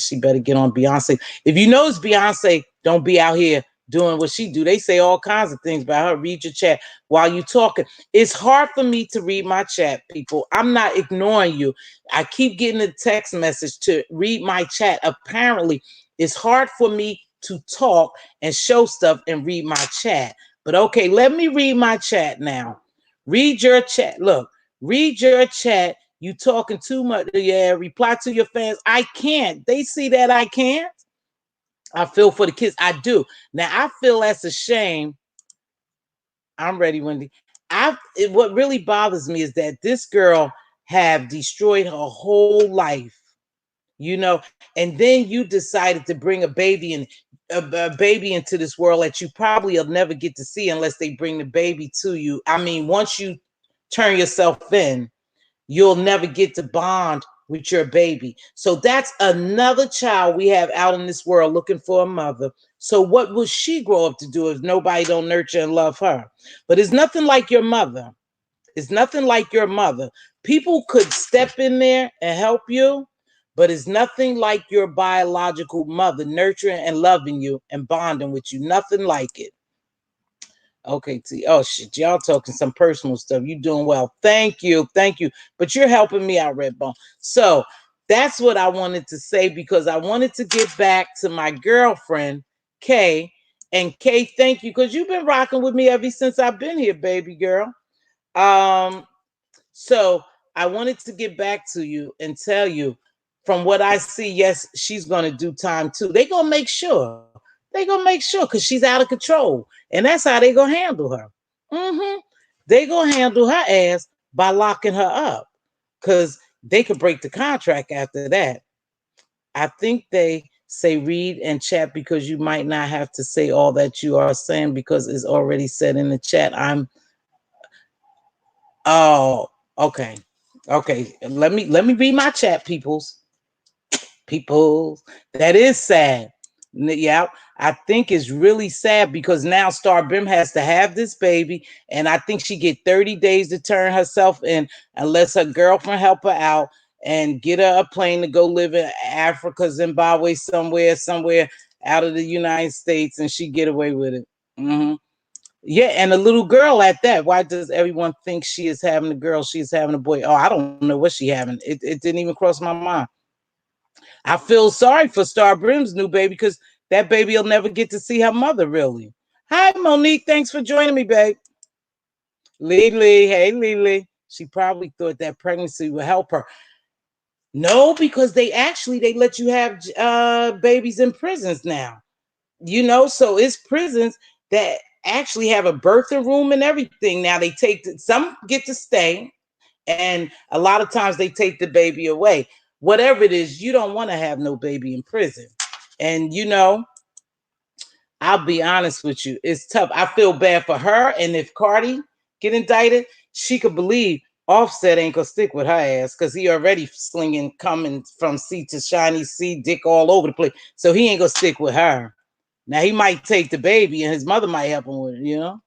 [SPEAKER 1] She better get on Beyonce. If you know it's Beyonce, don't be out here doing what she do. They say all kinds of things about her. Read your chat while you talking. It's hard for me to read my chat, people. I'm not ignoring you. I keep getting a text message to read my chat. Apparently, it's hard for me to talk and show stuff and read my chat. But okay, let me read my chat now. Read your chat. Look, read your chat. You talking too much. Yeah, reply to your fans. I can't. They see that I can't. I feel for the kids. I do. Now, I feel that's a shame. I'm ready, Wendy. What really bothers me is that this girl have destroyed her whole life, and then you decided to bring a baby into this world that you probably will never get to see unless they bring the baby to you. I mean, once you turn yourself in, you'll never get to bond with your baby. So that's another child we have out in this world looking for a mother. So what will she grow up to do if nobody don't nurture and love her? But it's nothing like your mother. It's nothing like your mother. People could step in there and help you, but it's nothing like your biological mother nurturing and loving you and bonding with you. Nothing like it. Okay, T. Oh shit, y'all talking some personal stuff. You doing well. Thank you. But you're helping me out, Redbone. So that's what I wanted to say because I wanted to get back to my girlfriend, Kay. And Kay, thank you, because you've been rocking with me ever since I've been here, baby girl. So I wanted to get back to you and tell you, from what I see, yes, she's gonna do time too. They're gonna make sure. Because she's out of control. And that's how they gonna handle her. They gonna handle her ass by locking her up. Because they could break the contract after that. I think they say read and chat because you might not have to say all that you are saying because it's already said in the chat. Oh, okay. Okay. Let me read my chat, peoples. That is sad. Yeah, I think it's really sad because now Star Brim has to have this baby, and I think she get 30 days to turn herself in unless her girlfriend help her out and get her a plane to go live in Africa, Zimbabwe, somewhere out of the United States, and she get away with it. Yeah, and a little girl at that. Why does everyone think she is having a girl? She is having a boy. Oh, I don't know what she having. It didn't even cross my mind. I feel sorry for Star Brim's new baby because that baby will never get to see her mother, really. Hi, Monique. Thanks for joining me, babe. Lily. Hey, Lily. She probably thought that pregnancy would help her. No, because they let you have babies in prisons now. So it's prisons that actually have a birthing room and everything. Now some get to stay, and a lot of times they take the baby away. Whatever it is, you don't want to have no baby in prison. And I'll be honest with you, it's tough. I feel bad for her. And if Cardi get indicted, she could believe Offset ain't gonna stick with her ass because he already slinging coming from sea to shiny sea, dick all over the place. So he ain't gonna stick with her. Now he might take the baby and his mother might help him with it, you know?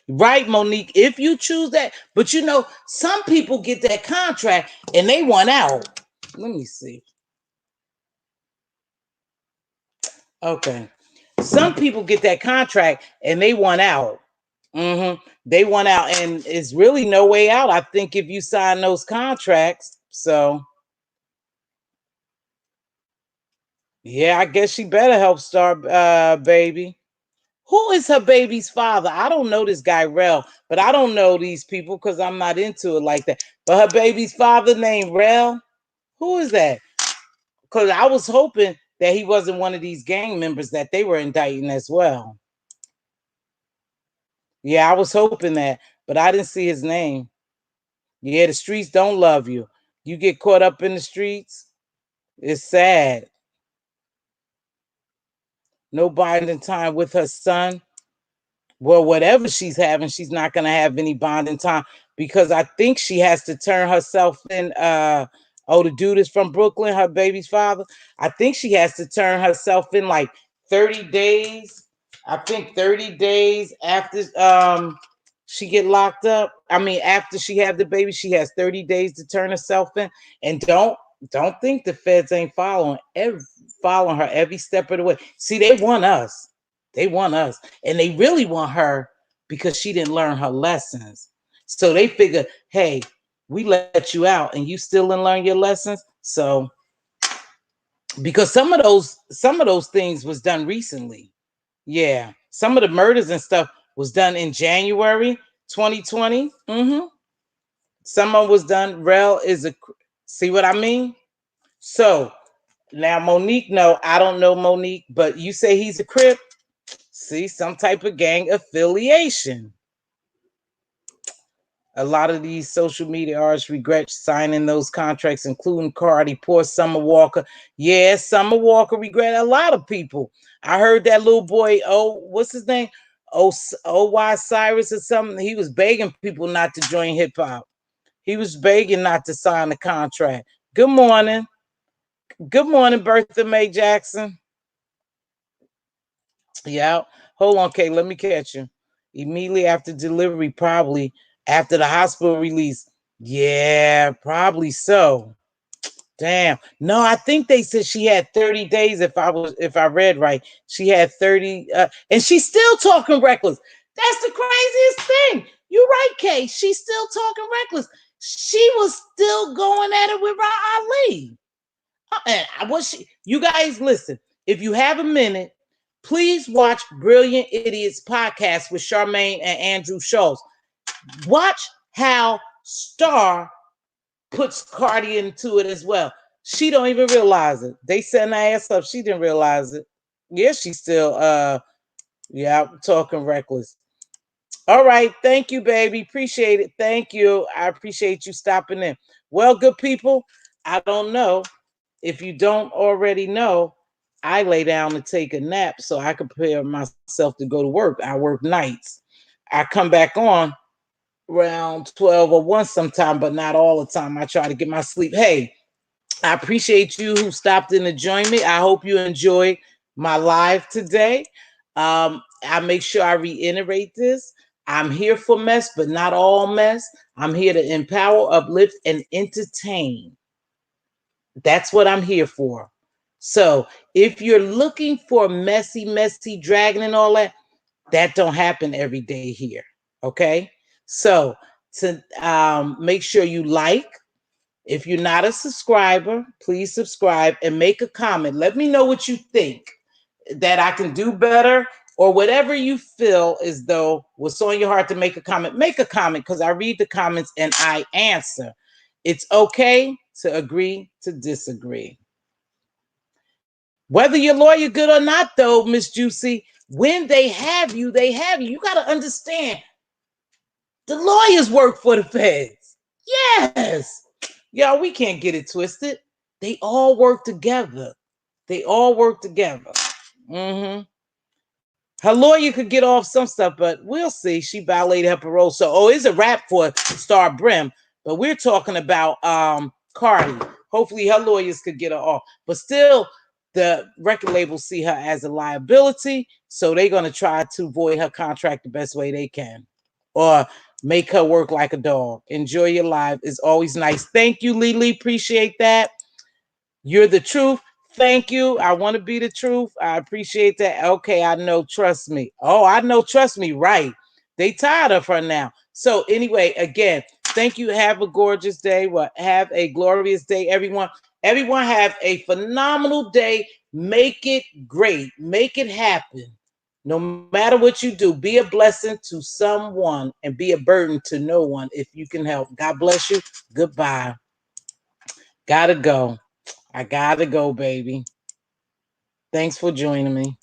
[SPEAKER 1] Right, Monique, if you choose that. But you know, some people get that contract and they want out. Let me see. Okay. Some people get that contract and they want out. They want out, and it's really no way out. I think if you sign those contracts. So yeah, I guess she better help Star baby. Who is her baby's father? I don't know this guy Rel, but I don't know these people because I'm not into it like that. But her baby's father named Rel. Who is that? Because I was hoping that he wasn't one of these gang members that they were indicting as well. Yeah, I was hoping that, but I didn't see his name. Yeah, the streets don't love you. You get caught up in the streets, it's sad. No bonding time with her son. Well, whatever she's having, she's not going to have any bonding time because I think she has to turn herself in. The dude is from Brooklyn, her baby's father. I think she has to turn herself in like 30 days. I think 30 days after she get locked up. I mean, after she have the baby, she has 30 days to turn herself in. And don't think the feds ain't following her every step of the way. See, they want us. They want us. And they really want her because she didn't learn her lessons. So they figure, hey, we let you out and you still didn't learn your lessons. So because some of those things was done recently. Yeah. Some of the murders and stuff was done in January 2020. Some of it was done. Rel is a see what I mean? So now Monique, no, I don't know Monique, but you say he's a Crip. See, some type of gang affiliation. A lot of these social media artists regret signing those contracts, including Cardi, poor Summer Walker. Yeah, Summer Walker regret a lot of people. I heard that little boy, what's his name? O.Y. Cyrus or something. He was begging people not to join hip hop. He was begging not to sign the contract. Good morning. Good morning, Bertha Mae Jackson. Yeah. Hold on, Kay. Let me catch you. Immediately after delivery, probably after the hospital release. Yeah, probably so. Damn. No, I think they said she had 30 days if I read right. She had 30 and she's still talking reckless. That's the craziest thing. You're right, Kay. She's still talking reckless. She was still going at it with Ra Ali. You guys listen. If you have a minute, please watch Brilliant Idiots podcast with Charmaine and Andrew Schultz. Watch how Star puts Cardi into it as well. She don't even realize it. They setting her ass up. She didn't realize it. Yeah, she's still talking reckless. All right, thank you, baby. Appreciate it. Thank you. I appreciate you stopping in. Well, good people, I don't know. If you don't already know, I lay down to take a nap so I can prepare myself to go to work. I work nights. I come back on around 12 or 1 sometime, but not all the time. I try to get my sleep. Hey, I appreciate you who stopped in to join me. I hope you enjoyed my live today. I make sure I reiterate this. I'm here for mess, but not all mess. I'm here to empower, uplift, and entertain. That's what I'm here for. So if you're looking for messy dragging and all that, that don't happen every day here. Okay. So to make sure you like, if you're not a subscriber, please subscribe and make a comment. Let me know what you think that I can do better or whatever you feel as though what's on your heart to make a comment. Make a comment because I read the comments and I answer. It's okay to agree to disagree. Whether your lawyer good or not, though, Miss Juicy, when they have you, they have you. You got to understand the lawyers work for the feds. Yes. Y'all, we can't get it twisted. They all work together. They all work together. Her lawyer could get off some stuff, but we'll see. She violated her parole. So, it's a wrap for Star Brim. But we're talking about Cardi. Hopefully her lawyers could get her off. But still, the record labels see her as a liability. So they're going to try to void her contract the best way they can. Or make her work like a dog. Enjoy your life. It's always nice. Thank you, Lily. Appreciate that. You're the truth. Thank you. I want to be the truth. I appreciate that. Okay, I know. Trust me. Oh, I know. Trust me. Right. They tired of her now. So anyway, again, thank you. Have a gorgeous day. Well, have a glorious day, everyone. Everyone have a phenomenal day. Make it great. Make it happen. No matter what you do, be a blessing to someone and be a burden to no one if you can help. God bless you. Goodbye. Gotta go. I gotta go, baby. Thanks for joining me.